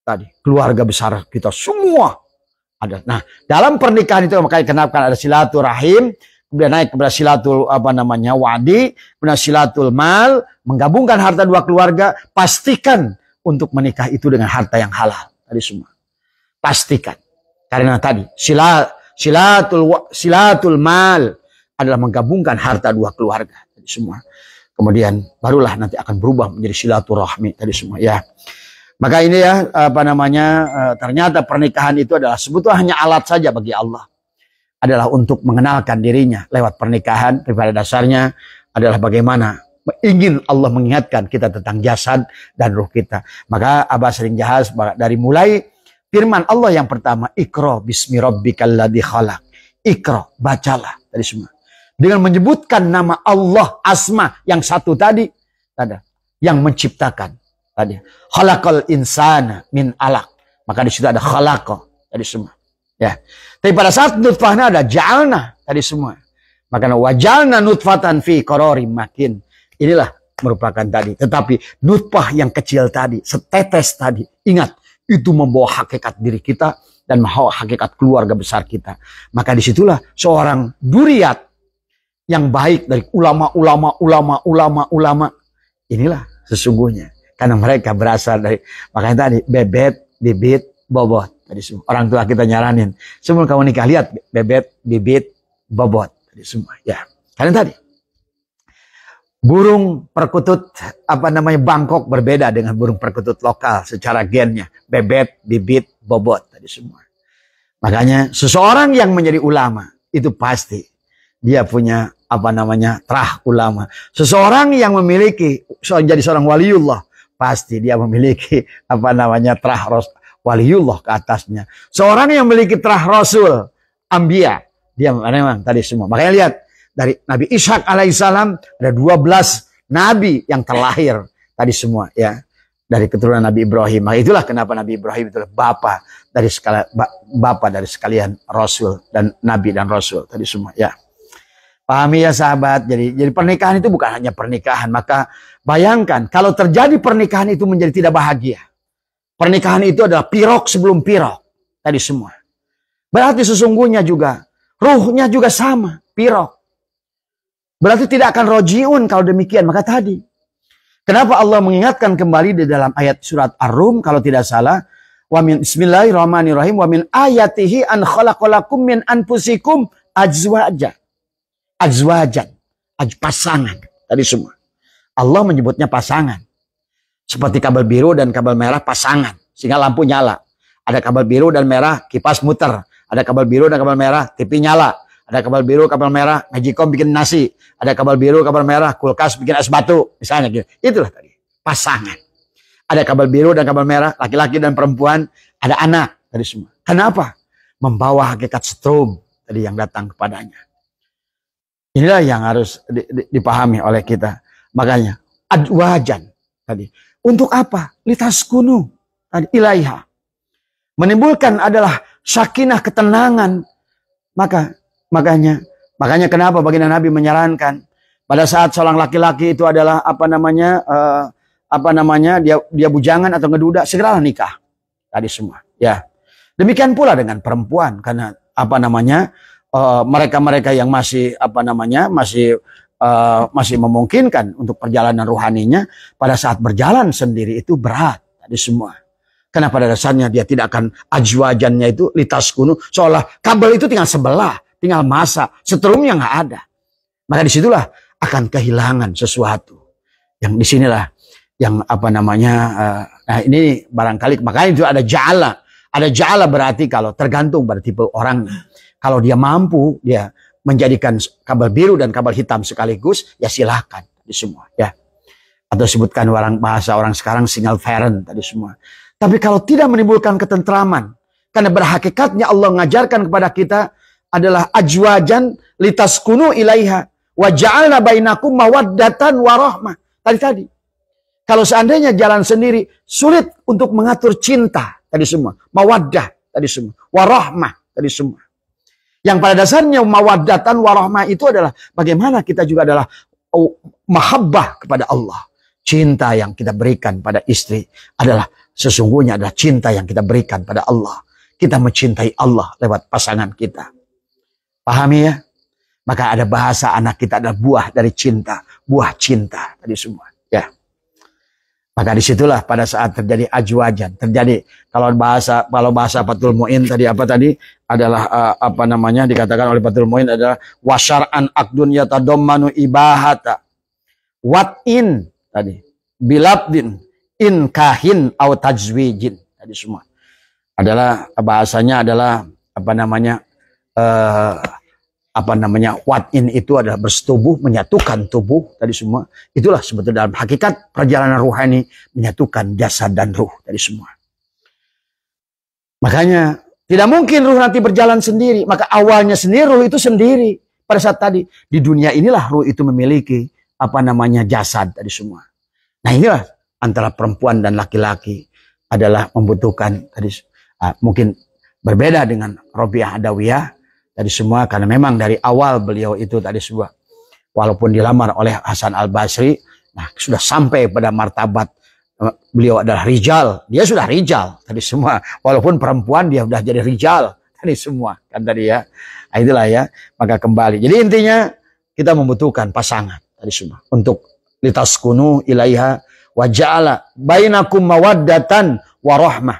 tadi keluarga besar kita semua ada. Nah dalam pernikahan itu makanya kenapa ada silaturahim, kemudian naik kepada silatul wadi, kemudian silatul mal, menggabungkan harta dua keluarga. Pastikan untuk menikah itu dengan harta yang halal tadi semua. Pastikan. Karena tadi silatul mal adalah menggabungkan harta dua keluarga tadi semua. Kemudian barulah nanti akan berubah menjadi silaturahmi tadi semua ya. Maka ini ya ternyata pernikahan itu adalah sebetulnya hanya alat saja bagi Allah. Adalah untuk mengenalkan dirinya lewat pernikahan. Pada dasarnya adalah bagaimana ingin Allah mengingatkan kita tentang jasad dan ruh kita. Maka Abah sering bahas dari mulai firman Allah yang pertama, Iqra bismi rabbikal ladzi khalaq. Iqra, bacalah tadi semua. Dengan menyebutkan nama Allah, asma yang satu tadi, ada yang menciptakan tadi. Khalaqal insana min alaq. Maka di situ ada khalaqa tadi semua. Ya. Tapi pada saat nutfahnya ada ja'alna tadi semua. Maka wajalna nutfatan fi qararim makin. Inilah merupakan tadi. Tetapi nutfah yang kecil tadi, setetes tadi, ingat, itu membawa hakikat diri kita dan membawa hakikat keluarga besar kita. Maka disitulah seorang duriat yang baik dari ulama. Inilah sesungguhnya. Karena mereka berasal dari, makanya tadi, bebet, bibit, bobot. Tadi semua. Orang tua kita nyaranin. Semua kamu nikah, lihat, bebet, bibit, bobot. Tadi semua. Ya. Karena tadi. Burung perkutut, Bangkok berbeda dengan burung perkutut lokal secara gennya. Bebet, bibit, bobot. Tadi semua. Makanya seseorang yang menjadi ulama, itu pasti dia punya terah ulama. Seseorang yang memiliki jadi seorang waliullah, pasti dia memiliki terah waliullah ke atasnya. Seorang yang memiliki terah rasul, anbiya, dia memang tadi semua. Makanya lihat dari Nabi Ishak alaihissalam ada 12 nabi yang terlahir tadi semua ya. Dari keturunan Nabi Ibrahim. Maka itulah kenapa Nabi Ibrahim itu bapak dari sekalian rasul dan nabi dan rasul tadi semua ya. Pahami ya sahabat. Jadi pernikahan itu bukan hanya pernikahan. Maka bayangkan kalau terjadi pernikahan itu menjadi tidak bahagia. Pernikahan itu adalah pirok sebelum pirok. Tadi semua. Berarti sesungguhnya juga ruhnya juga sama. Pirok. Berarti tidak akan rojiun kalau demikian. Maka tadi. Kenapa Allah mengingatkan kembali di dalam ayat surat Ar-Rum kalau tidak salah. Bismillahirrahmanirrahim. Wa min ayatihi an khalaqalakum min anfusikum azwajan. Pasangan. Tadi semua. Allah menyebutnya pasangan. Seperti kabel biru dan kabel merah pasangan. Sehingga lampu nyala. Ada kabel biru dan merah kipas muter. Ada kabel biru dan kabel merah TV nyala. Ada kabel biru, kabel merah Magicom bikin nasi. Ada kabel biru, kabel merah kulkas bikin es batu. Misalnya gitu. Itulah tadi. Pasangan. Ada kabel biru dan kabel merah. Laki-laki dan perempuan. Ada anak. Tadi semua. Kenapa? Membawa hakikat strom. Tadi yang datang kepadanya. Inilah yang harus dipahami oleh kita. Makanya adwajan tadi. Untuk apa? Litaskunu tadi ilaiha. Menimbulkan adalah sakinah ketenangan. Makanya kenapa baginda Nabi menyarankan pada saat seorang laki-laki itu adalah dia bujangan atau ngeduda, segeralah nikah. Tadi semua. Ya. Demikian pula dengan perempuan karena mereka-mereka yang masih masih memungkinkan untuk perjalanan ruhaninya pada saat berjalan sendiri itu berat tadi semua. Karena pada dasarnya dia tidak akan ajwajannya itu litas kuno seolah kabel itu tinggal sebelah, tinggal masa, setrumnya nggak ada. Maka disitulah akan kehilangan sesuatu. Yang disinilah yang nah ini barangkali makanya itu ada ja'ala. Ada ja'ala berarti kalau tergantung pada tipe orangnya. Kalau dia mampu, dia menjadikan kabel biru dan kabel hitam sekaligus, ya silahkan. Tadi semua. Ya. Atau sebutkan bahasa orang sekarang single parent. Tadi semua. Tapi kalau tidak menimbulkan ketentraman, karena berhakikatnya Allah mengajarkan kepada kita adalah ajwajan litaskunu ilaiha. Wa ja'alna bainakum mawaddatan warahmah. Tadi. Kalau seandainya jalan sendiri, sulit untuk mengatur cinta. Tadi semua. Mawaddah. Tadi semua. Warahmah. Tadi semua. Yang pada dasarnya mawaddatan warahmah itu adalah bagaimana kita juga adalah mahabbah kepada Allah. Cinta yang kita berikan pada istri adalah sesungguhnya adalah cinta yang kita berikan pada Allah. Kita mencintai Allah lewat pasangan kita. Pahami ya? Maka ada bahasa anak kita adalah buah dari cinta. Buah cinta tadi semua. Ya. Maka disitulah pada saat terjadi ajwajan. Terjadi kalau bahasa Fathul Mu'in tadi adalah dikatakan oleh Fathul Mu'in adalah wasyar'an akdun yatadammanu ibahata. What in tadi. Bilabdin in kahin au tajwijin. Tadi semua. Adalah bahasanya adalah what in itu adalah bersetubuh, menyatukan tubuh tadi semua. Itulah sebetulnya dalam hakikat perjalanan ruhani menyatukan jasad dan ruh tadi semua. Makanya tidak mungkin ruh nanti berjalan sendiri. Maka awalnya sendiri ruh itu sendiri. Pada saat tadi di dunia inilah ruh itu memiliki jasad tadi semua. Nah inilah antara perempuan dan laki-laki adalah membutuhkan tadi mungkin Berbeda dengan Robiah Adawiyah tadi semua, karena memang dari awal beliau itu tadi semua, walaupun dilamar oleh Hasan Al-Basri, nah sudah sampai pada martabat beliau adalah rijal, dia sudah rijal tadi semua, walaupun perempuan dia sudah jadi rijal tadi semua kan tadi ya. Nah, itulah ya, maka kembali. Jadi intinya kita membutuhkan pasangan tadi semua untuk litaskunu ilaiha wa ja'ala bainakum mawaddatan wa rahmah.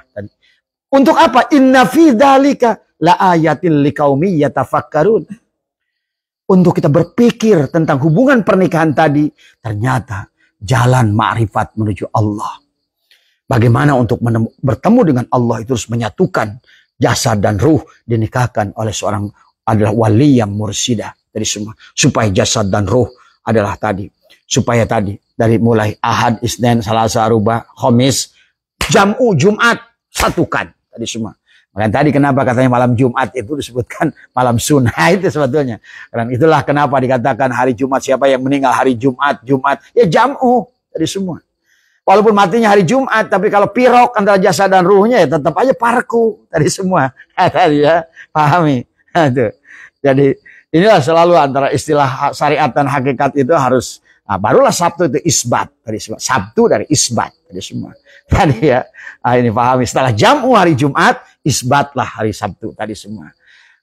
Untuk apa? Inna fi dzalika la ayatin liqaumi yatafakkarun. Untuk kita berpikir tentang hubungan pernikahan tadi, ternyata jalan ma'rifat menuju Allah. Bagaimana untuk bertemu dengan Allah itu harus menyatukan jasad dan ruh, dinikahkan oleh seorang adalah wali yang mursidah dari semua, supaya jasad dan ruh adalah tadi, supaya tadi dari mulai Ahad, Isnin, Selasa, Rubah, Khamis, Jam'u, Jumat, satukan tadi semua. Makanya tadi kenapa katanya malam Jumat itu disebutkan malam sunnah itu sebetulnya. Karena itulah kenapa dikatakan hari Jumat, siapa yang meninggal hari Jumat, ya jam'u dari semua. Walaupun matinya hari Jumat, tapi kalau pirok antara jasad dan ruhnya ya tetap aja parku dari semua. Tadi ya, pahami. Jadi inilah selalu antara istilah syariat dan hakikat itu harus. Nah, barulah Sabtu itu isbat dari semua. Sabtu dari isbat dari semua. Tadi ya, ini pahami. Setelah jam'u hari Jumat, isbatlah hari Sabtu tadi semua.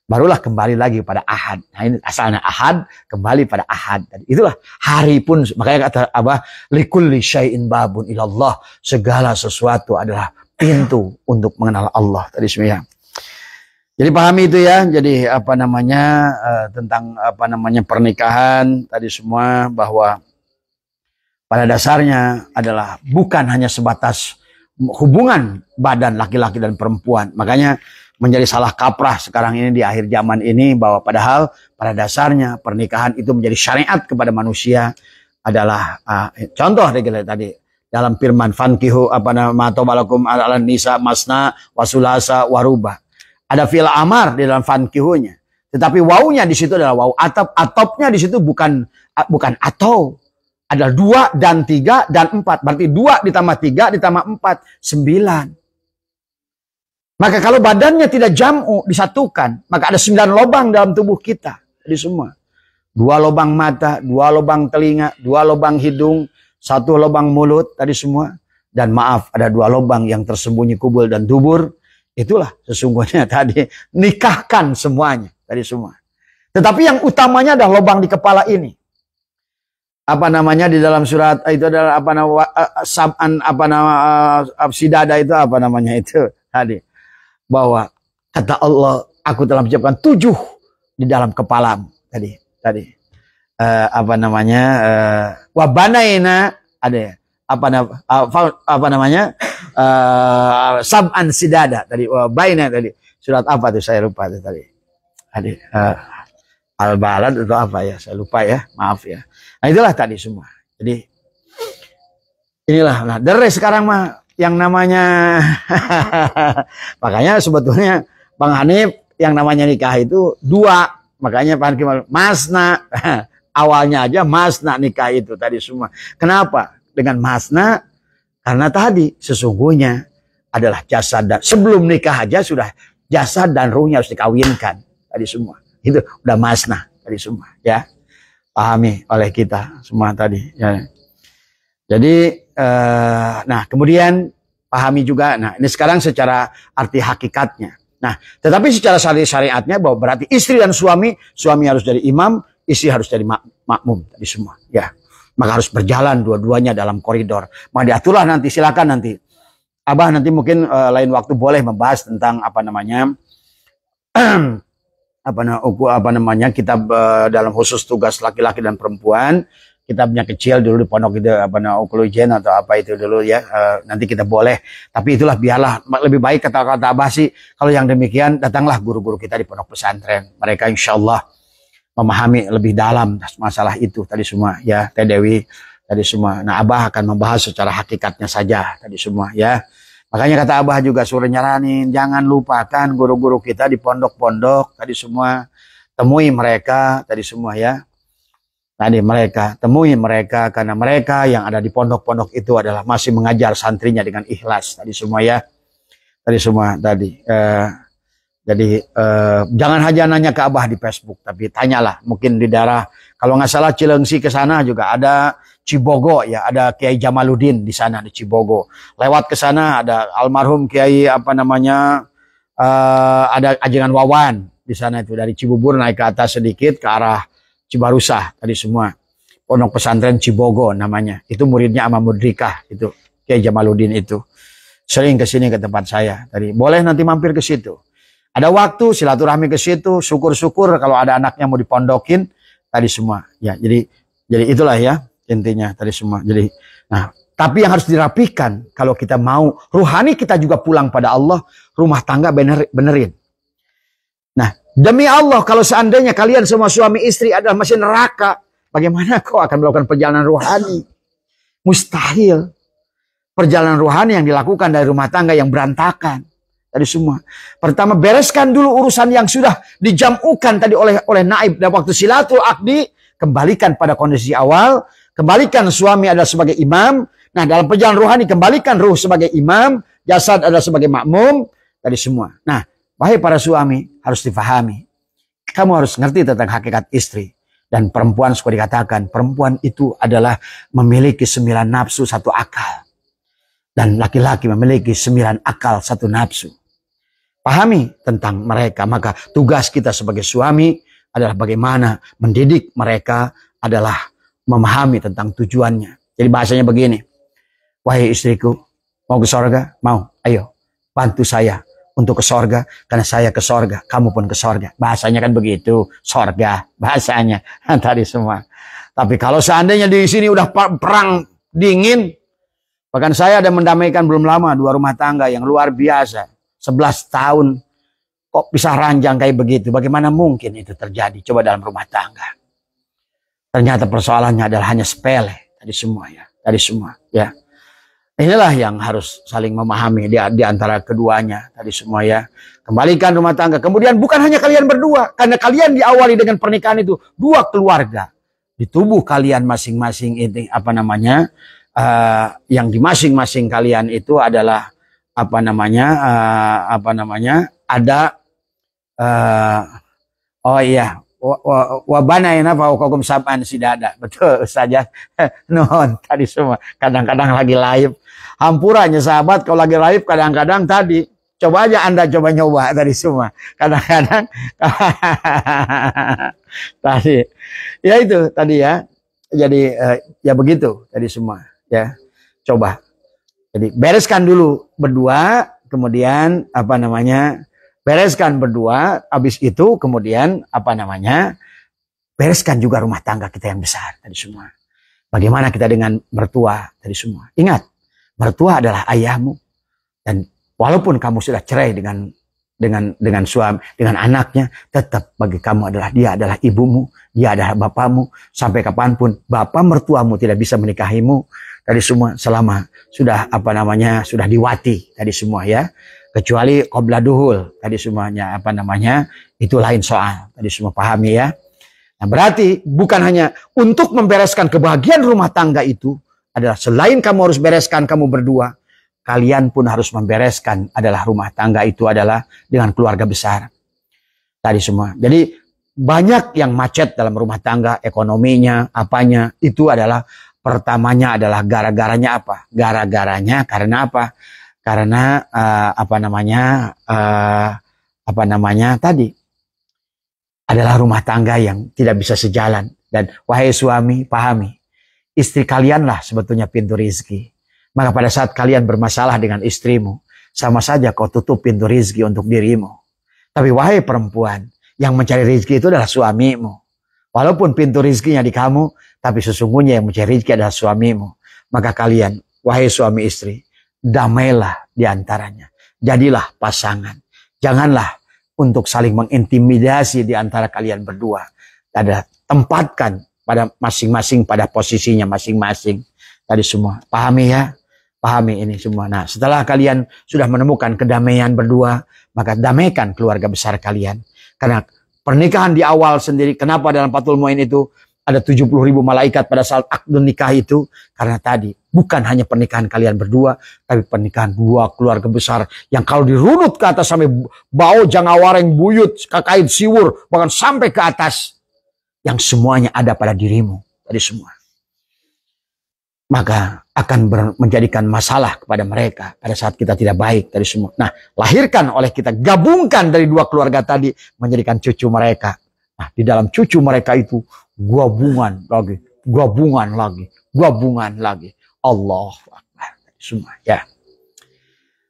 Barulah kembali lagi pada Ahad. Nah ini asalnya Ahad, kembali pada Ahad. Itulah hari pun, makanya kata apa? Likulli syai'in babun ilallah. Segala sesuatu adalah pintu untuk mengenal Allah tadi semua. Jadi pahami itu ya. Jadi apa namanya tentang apa namanya pernikahan tadi semua, bahwa pada dasarnya adalah bukan hanya sebatas hubungan badan laki-laki dan perempuan. Makanya menjadi salah kaprah sekarang ini di akhir zaman ini, bahwa padahal pada dasarnya pernikahan itu menjadi syariat kepada manusia adalah contoh tadi dalam firman fankihu apa nama tobalakum ala nisa masna wasulasa waruba. Ada fi'il amar di dalam fankihunya. Tetapi wawunya di situ adalah wawu atop. Atopnya di situ bukan atau. Ada 2 dan 3 dan 4. Berarti 2 ditambah 3 ditambah 4. 9. Maka kalau badannya tidak jam'u, disatukan, maka ada 9 lubang dalam tubuh kita. Jadi semua. 2 lubang mata, 2 lubang telinga, 2 lubang hidung, 1 lubang mulut, tadi semua. Dan maaf, ada 2 lubang yang tersembunyi kubul dan dubur. Itulah sesungguhnya tadi. Nikahkan semuanya. Tadi semua. Tetapi yang utamanya adalah lubang di kepala ini. Apa namanya di dalam surat itu adalah apa nama sab'an apa nama sidada itu apa namanya itu tadi, bahwa kata Allah aku telah menyiapkan 7 di dalam kepalamu tadi apa namanya wabanaina ada apa namanya sab'an sidada tadi wabaina tadi surat apa tuh saya lupa tadi Al-Balad atau apa ya, saya lupa ya, maaf ya. Nah itulah tadi semua. Jadi inilah, nah dari sekarang mah yang namanya makanya sebetulnya Bang Hanif yang namanya nikah itu 2. Makanya Pak Hanif masna awalnya aja masna nikah itu tadi semua. Kenapa? Dengan masna karena tadi sesungguhnya adalah jasad dan sebelum nikah aja sudah jasad dan ruhnya harus dikawinkan tadi semua. Itu udah masna tadi semua ya, pahami oleh kita semua tadi ya. Jadi nah kemudian pahami juga, nah ini sekarang secara arti hakikatnya. Nah tetapi secara syariatnya bahwa berarti istri dan suami harus jadi imam, istri harus jadi makmum tadi semua ya. Maka harus berjalan dua-duanya dalam koridor. Maka diaturlah nanti, silakan nanti Abah nanti mungkin lain waktu boleh membahas tentang apa namanya apa namanya kitab dalam khusus tugas laki-laki dan perempuan, kitabnya kecil dulu di pondok itu apa namanya Ukulujen atau apa itu dulu ya, nanti kita boleh, tapi itulah biarlah lebih baik kata-kata Abah sih kalau yang demikian datanglah guru-guru kita di pondok pesantren, mereka insyaallah memahami lebih dalam masalah itu tadi semua ya, Teh Dewi tadi semua. Nah Abah akan membahas secara hakikatnya saja tadi semua ya. Makanya kata Abah juga suruh nyaranin, jangan lupakan guru-guru kita di pondok-pondok tadi semua, temui mereka tadi semua ya. Tadi mereka, temui mereka karena mereka yang ada di pondok-pondok itu adalah masih mengajar santrinya dengan ikhlas tadi semua ya. Tadi semua tadi. Jadi jangan hanya nanya ke Abah di Facebook, tapi tanyalah. Mungkin di daerah, kalau nggak salah Cilengsi ke sana juga ada Cibogo ya, ada Kiai Jamaluddin di sana di Cibogo. Lewat ke sana ada almarhum Kiai apa namanya, ada Ajengan Wawan di sana itu, dari Cibubur naik ke atas sedikit ke arah Cibarusah tadi semua. Pondok pesantren Cibogo namanya. Itu muridnya Ama Mudrikah itu, Kiai Jamaluddin itu. Sering ke sini ke tempat saya. Tadi boleh nanti mampir ke situ. Ada waktu silaturahmi ke situ, syukur-syukur kalau ada anaknya mau dipondokin tadi semua. Ya, jadi itulah ya intinya tadi semua. Jadi, nah, tapi yang harus dirapikan kalau kita mau ruhani kita juga pulang pada Allah, rumah tangga benerin. Nah, demi Allah kalau seandainya kalian semua suami istri adalah mesin neraka, bagaimana kau akan melakukan perjalanan ruhani? Mustahil. Perjalanan ruhani yang dilakukan dari rumah tangga yang berantakan. Tadi semua. Pertama, bereskan dulu urusan yang sudah dijamukan tadi oleh naib. Dan waktu silatul akdi, kembalikan pada kondisi awal. Kembalikan suami adalah sebagai imam. Nah, dalam perjalanan ruhani, kembalikan ruh sebagai imam. Jasad adalah sebagai makmum. Tadi semua. Nah, wahai para suami, harus difahami. Kamu harus ngerti tentang hakikat istri. Dan perempuan, suka dikatakan, perempuan itu adalah memiliki 9 nafsu, 1 akal. Dan laki-laki memiliki 9 akal, 1 nafsu. Pahami tentang mereka. Maka tugas kita sebagai suami adalah bagaimana mendidik mereka, adalah memahami tentang tujuannya. Jadi bahasanya begini. Wahai istriku, mau ke sorga? Mau. Ayo, bantu saya untuk ke sorga. Karena saya ke sorga, kamu pun ke sorga. Bahasanya kan begitu. Sorga, bahasanya. Tadi semua. Tapi kalau seandainya di sini udah perang dingin, bahkan saya ada mendamaikan belum lama 2 rumah tangga yang luar biasa. 11 tahun kok bisa ranjang kayak begitu. Bagaimana mungkin itu terjadi? Coba dalam rumah tangga. Ternyata persoalannya adalah hanya sepele. Tadi semua ya. Tadi semua ya. Inilah yang harus saling memahami di antara keduanya. Tadi semua ya. Kembalikan rumah tangga. Kemudian bukan hanya kalian berdua. Karena kalian diawali dengan pernikahan itu 2 keluarga. Di tubuh kalian masing-masing ini apa namanya. Yang di masing-masing kalian itu adalah apa namanya ada oh iya wabana fauqakum sab'an sidada, betul saja. Non tadi semua kadang-kadang lagi live hampurannya sahabat, kalau lagi live kadang-kadang tadi coba aja Anda coba nyoba tadi semua kadang-kadang tadi ya itu tadi ya. Jadi ya begitu tadi semua ya. Coba. Jadi bereskan dulu berdua, kemudian apa namanya, bereskan berdua, habis itu kemudian apa namanya, bereskan juga rumah tangga kita yang besar tadi semua. Bagaimana kita dengan mertua tadi semua. Ingat, mertua adalah ayahmu, dan walaupun kamu sudah cerai dengan suami, dengan anaknya, tetap bagi kamu adalah dia adalah ibumu, dia adalah bapamu. Sampai kapanpun bapak mertuamu tidak bisa menikahimu tadi semua selama sudah apa namanya sudah diwati tadi semua ya, kecuali qabla duhul tadi semuanya apa namanya itu lain soal tadi semua, pahami ya. Nah, berarti bukan hanya untuk membereskan kebahagiaan rumah tangga itu adalah selain kamu harus bereskan kamu berdua, kalian pun harus membereskan adalah rumah tangga itu adalah dengan keluarga besar tadi semua. Jadi banyak yang macet dalam rumah tangga, ekonominya apanya itu adalah pertamanya adalah gara-garanya apa? Gara-garanya karena apa? Karena apa namanya tadi adalah rumah tangga yang tidak bisa sejalan. Dan wahai suami, pahami, istri kalianlah sebetulnya pintu rizki. Maka pada saat kalian bermasalah dengan istrimu, sama saja kau tutup pintu rizki untuk dirimu. Tapi wahai perempuan, yang mencari rizki itu adalah suamimu. Walaupun pintu rizkinya di kamu, tapi sesungguhnya yang mencari rizki adalah suamimu. Maka kalian, wahai suami istri, damailah di antaranya. Jadilah pasangan. Janganlah untuk saling mengintimidasi di antara kalian berdua. Ada tempatkan pada masing-masing pada posisinya masing-masing. Tadi semua. Pahami ya? Pahami ini semua. Nah, setelah kalian sudah menemukan kedamaian berdua, maka damaikan keluarga besar kalian. Karena pernikahan di awal sendiri, kenapa dalam Fathul Mu'in itu ada 70.000 malaikat pada saat akad nikah itu? Karena tadi bukan hanya pernikahan kalian berdua, tapi pernikahan dua keluarga besar yang kalau dirunut ke atas sampai bau jangawareng buyut, kait siwur, bahkan sampai ke atas, yang semuanya ada pada dirimu tadi semua. Maka akan menjadikan masalah kepada mereka pada saat kita tidak baik tadi semua. Nah, lahirkan oleh kita, gabungkan dari dua keluarga tadi menjadikan cucu mereka. Nah, di dalam cucu mereka itu gabungan lagi, gabungan lagi, gabungan lagi. Allahu Akbar semua ya.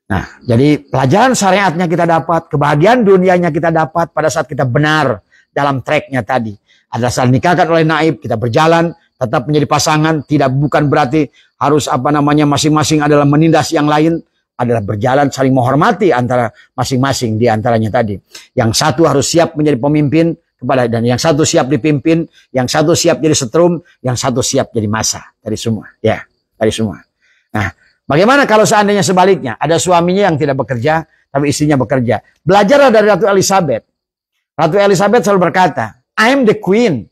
Nah, jadi pelajaran syariatnya kita dapat, kebahagiaan dunianya kita dapat pada saat kita benar dalam tracknya tadi. Adalah saling nikahkan oleh naib, kita berjalan tetap menjadi pasangan, tidak bukan berarti harus masing-masing adalah menindas yang lain, adalah berjalan saling menghormati antara masing-masing di antaranya tadi. Yang satu harus siap menjadi pemimpin kepada, dan yang satu siap dipimpin, yang satu siap jadi setrum, yang satu siap jadi massa dari semua. Ya, dari semua. Nah, bagaimana kalau seandainya sebaliknya, ada suaminya yang tidak bekerja tapi istrinya bekerja? Belajarlah dari Ratu Elizabeth. Ratu Elizabeth selalu berkata, I am the queen.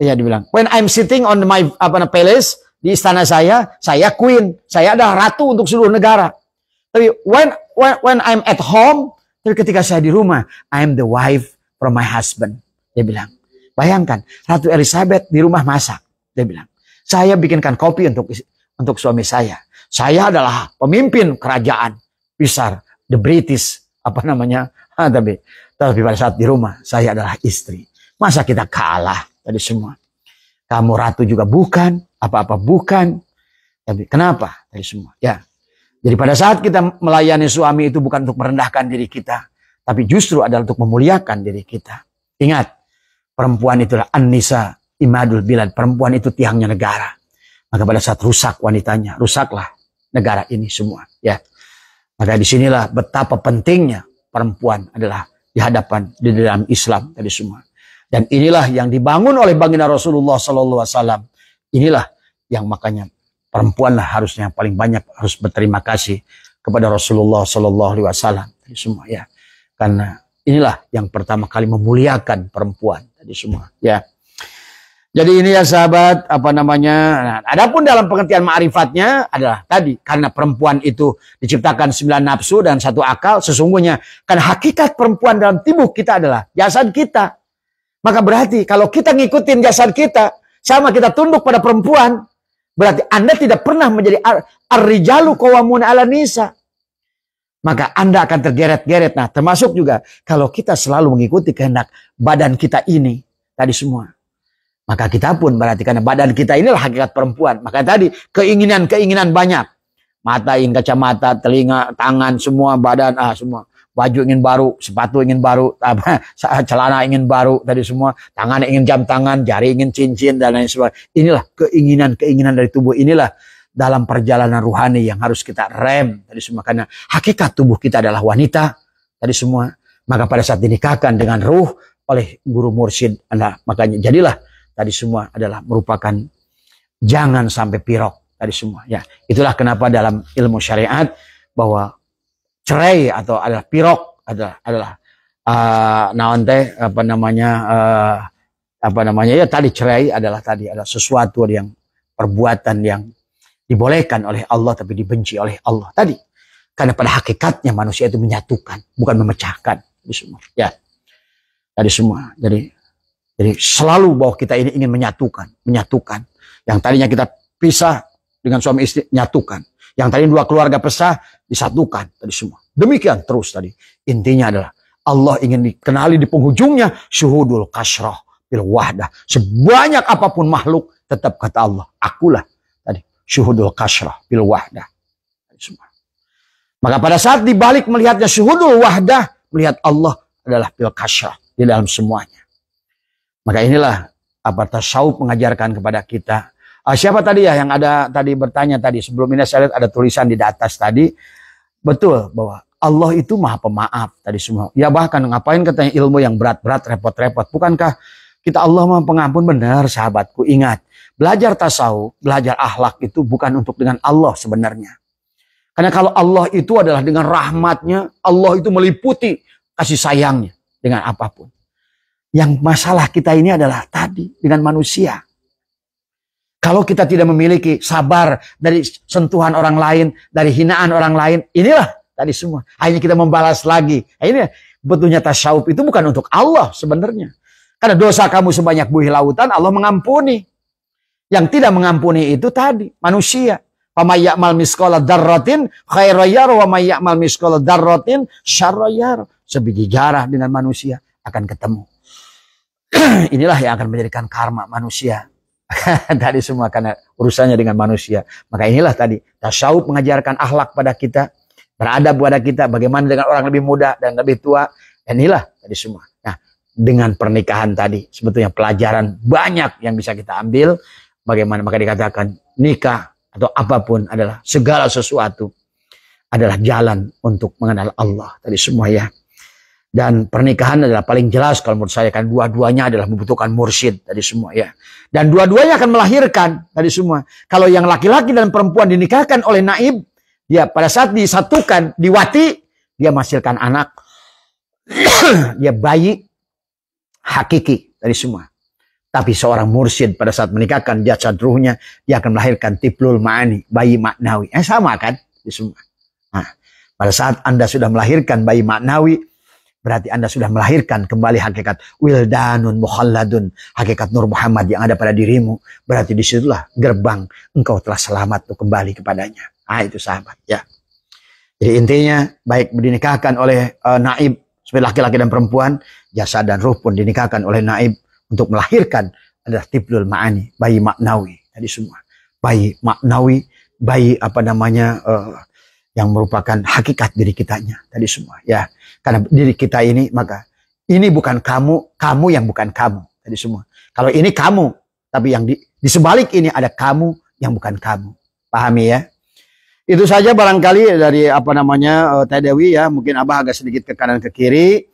Iya, dibilang, when I'm sitting on my palace, di istana saya queen, saya adalah ratu untuk seluruh negara. Tapi when I'm at home, tapi ketika saya di rumah, I am the wife from my husband. Dia bilang, bayangkan, Ratu Elizabeth di rumah masak. Dia bilang, saya bikinkan kopi untuk suami saya. Saya adalah pemimpin kerajaan besar, the British, tapi pada saat di rumah, saya adalah istri. Masa kita kalah? Tadi semua. Kamu ratu juga bukan, apa-apa bukan. Tapi kenapa? Tadi semua. Ya. Jadi pada saat kita melayani suami itu bukan untuk merendahkan diri kita, tapi justru adalah untuk memuliakan diri kita. Ingat, perempuan itulah an-nisa imadul bilad. Perempuan itu tiangnya negara. Maka pada saat rusak wanitanya, rusaklah negara ini semua. Ya. Maka disinilah betapa pentingnya perempuan adalah di hadapan di dalam Islam tadi semua. Dan inilah yang dibangun oleh baginda Rasulullah Sallallahu Alaihi Wasallam. Inilah yang makanya perempuanlah harusnya paling banyak harus berterima kasih kepada Rasulullah Sallallahu Alaihi Wasallam tadi semua ya. Karena inilah yang pertama kali memuliakan perempuan tadi semua ya. Jadi ini ya sahabat Nah, adapun dalam pengertian ma'rifatnya adalah tadi karena perempuan itu diciptakan 9 nafsu dan 1 akal, sesungguhnya karena hakikat perempuan dalam tubuh kita adalah jasad kita. Maka berarti kalau kita ngikutin jasad kita, sama kita tunduk pada perempuan, berarti Anda tidak pernah menjadi ar-rijalu qawwamuna 'alan nisa. Maka Anda akan tergeret-geret. Nah, termasuk juga kalau kita selalu mengikuti kehendak badan kita ini tadi semua. Maka kita pun berarti karena badan kita inilah hakikat perempuan. Maka tadi keinginan-keinginan banyak. Mata ingin kacamata, telinga, tangan, semua badan, semua. Baju ingin baru, sepatu ingin baru, celana ingin baru, tadi semua, tangan ingin jam tangan, jari ingin cincin, dan lain sebagainya. Inilah keinginan-keinginan dari tubuh. Inilah dalam perjalanan ruhani yang harus kita rem, tadi semua. Karena hakikat tubuh kita adalah wanita, tadi semua. Maka pada saat dinikahkan dengan ruh oleh guru mursyid, makanya jadilah tadi semua adalah merupakan jangan sampai pirok, tadi semua. Ya, itulah kenapa dalam ilmu syariat bahwa cerai atau adalah pirok adalah ya tadi cerai adalah sesuatu yang perbuatan yang dibolehkan oleh Allah tapi dibenci oleh Allah tadi. Karena pada hakikatnya manusia itu menyatukan, bukan memecahkan. Tadi semua. Ya. Tadi semua. Jadi selalu bahwa kita ini ingin menyatukan. Yang tadinya kita pisah dengan suami istri, nyatukan. Yang tadi 2 keluarga pisah, disatukan. Tadi semua. Demikian terus tadi. Intinya adalah Allah ingin dikenali di penghujungnya. Syuhudul kasrah bil wahdah. Sebanyak apapun makhluk, tetap kata Allah. Akulah tadi. Syuhudul kasrah bil wahdah. Tadi semua. Maka pada saat dibalik melihatnya syuhudul wahdah, melihat Allah adalah bil kasrah. Di dalam semuanya. Maka inilah apa tasawuf mengajarkan kepada kita. Siapa tadi ya yang ada tadi bertanya tadi sebelum ini saya lihat ada tulisan di atas tadi betul bahwa Allah itu maha pemaaf tadi semua. Ya bahkan ngapain katanya ilmu yang berat-berat repot-repot. Bukankah kita Allah maha pengampun? Benar sahabatku, ingat. Belajar tasawuf, belajar akhlak itu bukan untuk dengan Allah sebenarnya. Karena kalau Allah itu adalah dengan rahmatnya, Allah itu meliputi kasih sayangnya dengan apapun. Yang masalah kita ini adalah tadi dengan manusia. Kalau kita tidak memiliki sabar dari sentuhan orang lain, dari hinaan orang lain, inilah tadi semua. Akhirnya kita membalas lagi. Ini betulnya tasawuf itu bukan untuk Allah sebenarnya. Karena dosa kamu sebanyak buih lautan, Allah mengampuni. Yang tidak mengampuni itu tadi, manusia. Faman ya'mal misqala dzarratin khairan yara wa may ya'mal misqala dzarratin syarran yara. Sebiji jarah dengan manusia akan ketemu. Inilah yang akan menjadikan karma manusia. Tadi semua karena urusannya dengan manusia. Maka inilah tadi tasawuf mengajarkan akhlak pada kita, beradab pada kita, bagaimana dengan orang lebih muda dan lebih tua. Dan inilah tadi semua. Nah, dengan pernikahan tadi sebetulnya pelajaran banyak yang bisa kita ambil. Bagaimana maka dikatakan nikah atau apapun adalah segala sesuatu adalah jalan untuk mengenal Allah tadi semua ya. Dan pernikahan adalah paling jelas kalau menurut saya, kan dua-duanya adalah membutuhkan mursyid tadi semua ya. Dan dua-duanya akan melahirkan tadi semua. Kalau yang laki-laki dan perempuan dinikahkan oleh naib, dia pada saat disatukan, diwati, dia menghasilkan anak. Dia bayi hakiki tadi semua. Tapi seorang mursyid pada saat menikahkan jasad ruhnya, dia akan melahirkan tiplul ma'ani, bayi maknawi. Sama kan? Tadi semua. Nah, pada saat Anda sudah melahirkan bayi maknawi, berarti Anda sudah melahirkan kembali hakikat wildanun mukhalladun, hakikat Nur Muhammad yang ada pada dirimu. Berarti disitulah gerbang engkau telah selamat untuk kembali kepadanya. Ah, itu sahabat ya. Jadi intinya baik dinikahkan oleh naib sebagai laki-laki dan perempuan, jasad dan ruh pun dinikahkan oleh naib untuk melahirkan adalah tiplul ma'ani, bayi maknawi tadi semua. Bayi maknawi, bayi yang merupakan hakikat diri kitanya tadi semua ya. Karena diri kita ini, maka ini bukan kamu, kamu yang bukan kamu tadi semua. Kalau ini kamu, tapi yang di sebalik ini ada kamu yang bukan kamu. Pahami ya? Itu saja barangkali dari Teh Dewi ya. Mungkin Abah agak sedikit ke kanan ke kiri.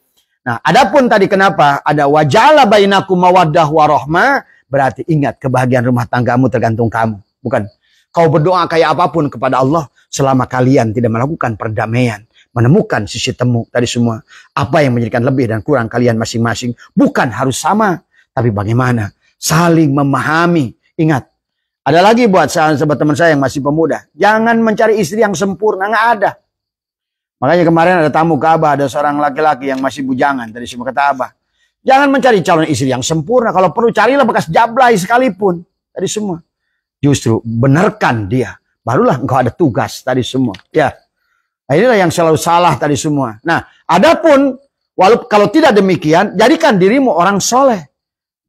Nah, adapun tadi kenapa ada waja'ala bainakum mawaddah warahmah, berarti ingat kebahagiaan rumah tanggamu tergantung kamu. Bukan kau berdoa kayak apapun kepada Allah selama kalian tidak melakukan perdamaian, menemukan sisi temu tadi semua. Apa yang menjadikan lebih dan kurang kalian masing-masing. Bukan harus sama, tapi bagaimana saling memahami. Ingat, ada lagi buat sahabat teman saya yang masih pemuda. Jangan mencari istri yang sempurna, nggak ada. Makanya kemarin ada tamu ke Abah, ada seorang laki-laki yang masih bujangan. Tadi semua kata Abah, jangan mencari calon istri yang sempurna. Kalau perlu carilah bekas jablay sekalipun. Tadi semua. Justru benarkan dia. Barulah engkau ada tugas tadi semua. Ya. Nah, inilah yang selalu salah tadi semua. Nah, adapun kalau tidak demikian, jadikan dirimu orang soleh.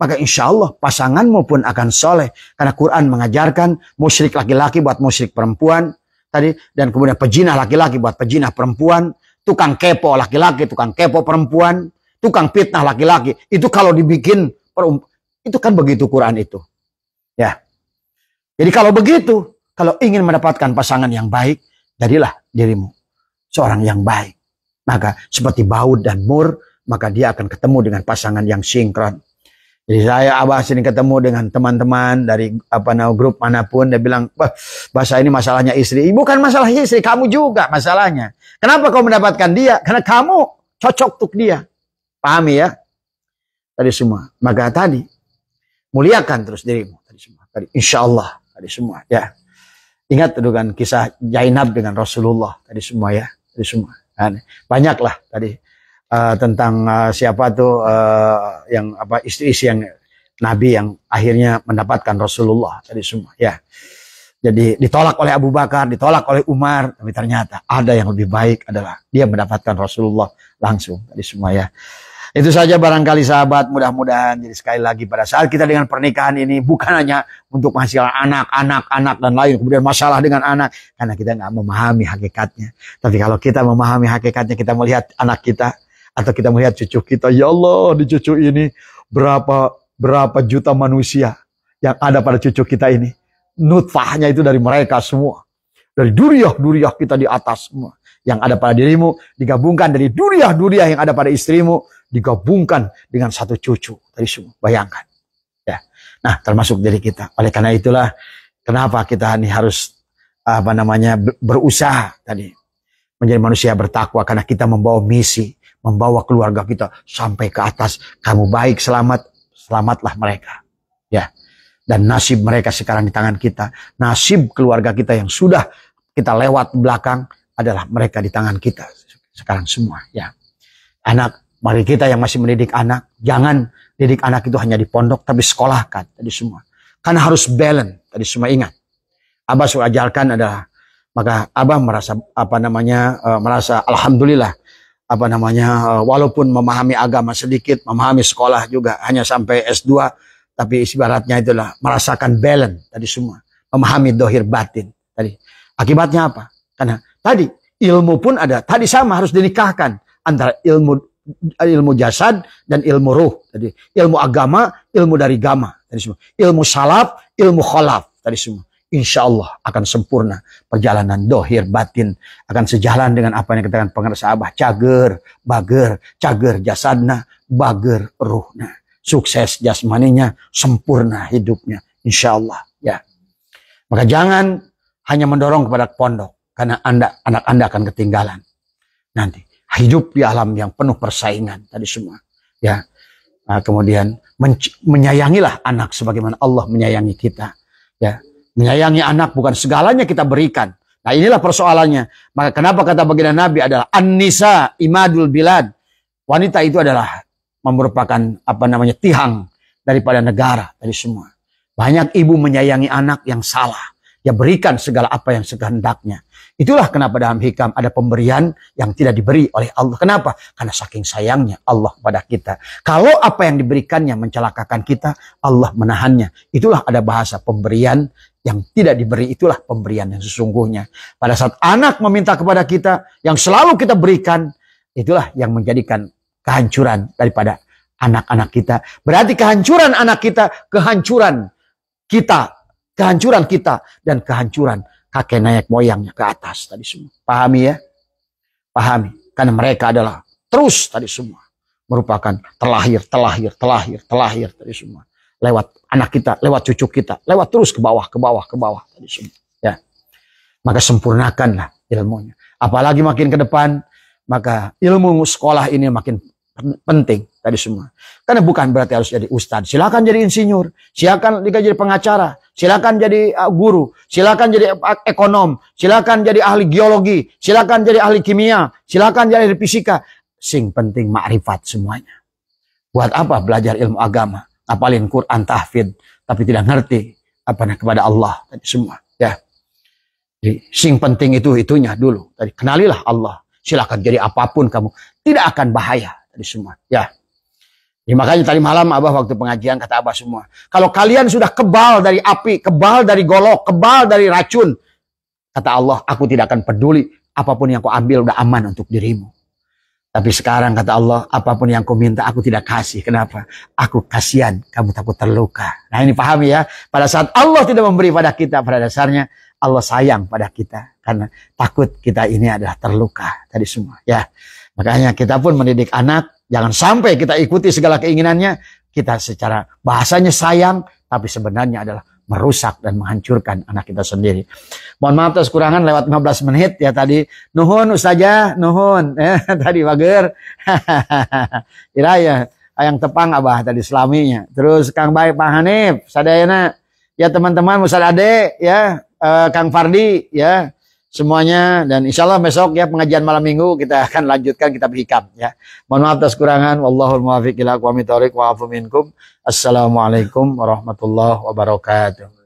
Maka insya Allah pasanganmu pun akan soleh. Karena Quran mengajarkan musyrik laki-laki buat musyrik perempuan. Tadi, dan kemudian pejinah laki-laki buat pejinah perempuan. Tukang kepo laki-laki, tukang kepo perempuan. Tukang fitnah laki-laki. Itu kalau dibikin, itu kan begitu Quran itu. Ya. Jadi kalau begitu, kalau ingin mendapatkan pasangan yang baik, jadilah dirimu seorang yang baik. Maka seperti Baud dan Mur, maka dia akan ketemu dengan pasangan yang sinkron. Jadi Abah sering ketemu dengan teman-teman dari grup manapun, dia bilang, bahasa ini masalahnya istri. Bukan masalah istri, kamu juga masalahnya. Kenapa kau mendapatkan dia? Karena kamu cocok untuk dia. Pahami ya? Tadi semua. Maka tadi, muliakan terus dirimu. Tadi semua. Tadi, insya Allah. Tadi semua ya. Ingat dengan kisah Zainab dengan Rasulullah tadi semua ya. Tadi semua. Banyaklah tadi tentang siapa tuh istri-istri yang Nabi yang akhirnya mendapatkan Rasulullah tadi semua ya. Jadi ditolak oleh Abu Bakar, ditolak oleh Umar, tapi ternyata ada yang lebih baik adalah dia mendapatkan Rasulullah langsung tadi semua ya. Itu saja barangkali sahabat, mudah-mudahan. Jadi sekali lagi pada saat kita dengan pernikahan ini bukan hanya untuk menghasilkan anak dan lain, kemudian masalah dengan anak, karena kita nggak memahami hakikatnya. Tapi kalau kita memahami hakikatnya, kita melihat anak kita atau kita melihat cucu kita, ya Allah di cucu ini berapa juta manusia yang ada pada cucu kita ini. Nutfahnya itu dari mereka semua, dari duriah kita di atas semua. Yang ada pada dirimu digabungkan dari duriah yang ada pada istrimu, digabungkan dengan satu cucu tadi semua. Bayangkan ya. Nah, termasuk diri kita. Oleh karena itulah kenapa kita ini harus berusaha tadi menjadi manusia bertakwa, karena kita membawa misi, membawa keluarga kita sampai ke atas. Kamu baik, selamatlah mereka ya. Dan nasib mereka sekarang di tangan kita. Nasib keluarga kita yang sudah kita lewat belakang adalah mereka di tangan kita sekarang semua. Ya, anak, mari kita yang masih mendidik anak, jangan didik anak itu hanya di pondok, tapi sekolahkan tadi semua. Karena harus balance tadi semua. Ingat, Abah sudah ajarkan adalah, maka Abah merasa merasa alhamdulillah walaupun memahami agama sedikit, memahami sekolah juga hanya sampai S2. Tapi ibaratnya itulah merasakan balance tadi semua. Memahami dohir batin tadi. Akibatnya apa? Karena tadi ilmu pun ada. Tadi sama harus dinikahkan antara ilmu jasad dan ilmu ruh. Tadi ilmu agama, ilmu dari gama tadi semua. Ilmu salaf, ilmu kholaf tadi semua. Insya Allah akan sempurna perjalanan dohir batin, akan sejalan dengan apa yang dikatakan pengarang sahabat. Cager, bager, cager jasadna, bager ruhna. Sukses jasmaninya, sempurna hidupnya, insya Allah. Ya, maka jangan hanya mendorong kepada pondok, karena anak Anda akan ketinggalan. Nanti hidup di alam yang penuh persaingan tadi semua. Ya, nah, kemudian menyayangilah anak sebagaimana Allah menyayangi kita. Ya, menyayangi anak bukan segalanya kita berikan. Nah, inilah persoalannya. Maka kenapa kata baginda Nabi adalah an-nisa imadul bilad. Wanita itu adalah merupakan tihang daripada negara dari semua. Banyak ibu menyayangi anak yang salah. Dia berikan segala apa yang sekehendaknya. Itulah kenapa dalam hikam ada pemberian yang tidak diberi oleh Allah. Kenapa? Karena saking sayangnya Allah pada kita. Kalau apa yang diberikannya mencelakakan kita, Allah menahannya. Itulah ada bahasa pemberian yang tidak diberi, itulah pemberian yang sesungguhnya. Pada saat anak meminta kepada kita, yang selalu kita berikan, itulah yang menjadikan kehancuran daripada anak-anak kita. Berarti kehancuran anak kita, kehancuran kita, dan kehancuran kakek nenek moyangnya ke atas tadi semua. Pahami ya? Pahami. Karena mereka adalah terus tadi semua merupakan terlahir tadi semua. Lewat anak kita, lewat cucu kita, lewat terus ke bawah tadi semua. Ya. Maka sempurnakanlah ilmunya. Apalagi makin ke depan, maka ilmu sekolah ini makin penting tadi semua. Karena bukan berarti harus jadi ustadz. Silakan jadi insinyur, silakan jadi pengacara, silakan jadi guru, silakan jadi ekonom, silakan jadi ahli geologi, silakan jadi ahli kimia, silakan jadi ahli fisika. Sing penting makrifat semuanya. Buat apa belajar ilmu agama, apalin Quran tahfidz, tapi tidak ngerti kepada Allah tadi semua. Ya. Jadi sing penting itunya dulu. Tadi kenalilah Allah. Silakan jadi apapun kamu, tidak akan bahaya tadi semua. Ya. Jadi makanya tadi malam Abah waktu pengajian kata Abah semua, kalau kalian sudah kebal dari api, kebal dari golok, kebal dari racun, kata Allah, aku tidak akan peduli apapun yang kau ambil udah aman untuk dirimu. Tapi sekarang kata Allah, apapun yang kau minta aku tidak kasih. Kenapa? Aku kasihan, kamu takut terluka. Nah ini pahami ya. Pada saat Allah tidak memberi pada kita, pada dasarnya Allah sayang pada kita. Karena takut kita ini adalah terluka. Tadi semua ya. Makanya kita pun mendidik anak, jangan sampai kita ikuti segala keinginannya. Kita secara bahasanya sayang, tapi sebenarnya adalah merusak dan menghancurkan anak kita sendiri. Mohon maaf atas kekurangan lewat 15 menit ya tadi. Nuhun Ustazah, nuhun. Tadi bager. Ira ya, yang tepang Abah tadi selaminya. Terus Kang Baik Pak Hanif, sadayana. Ya teman-teman, Ustaz Ade ya, Kang Fardi ya. Semuanya, dan insya Allah besok ya pengajian malam minggu kita akan lanjutkan kitab hikam ya. Mohon maaf atas kurangan. Wallahul muwaffiq ila aqwamit thoriq wa afu minkum. Assalamualaikum warahmatullahi wabarakatuh.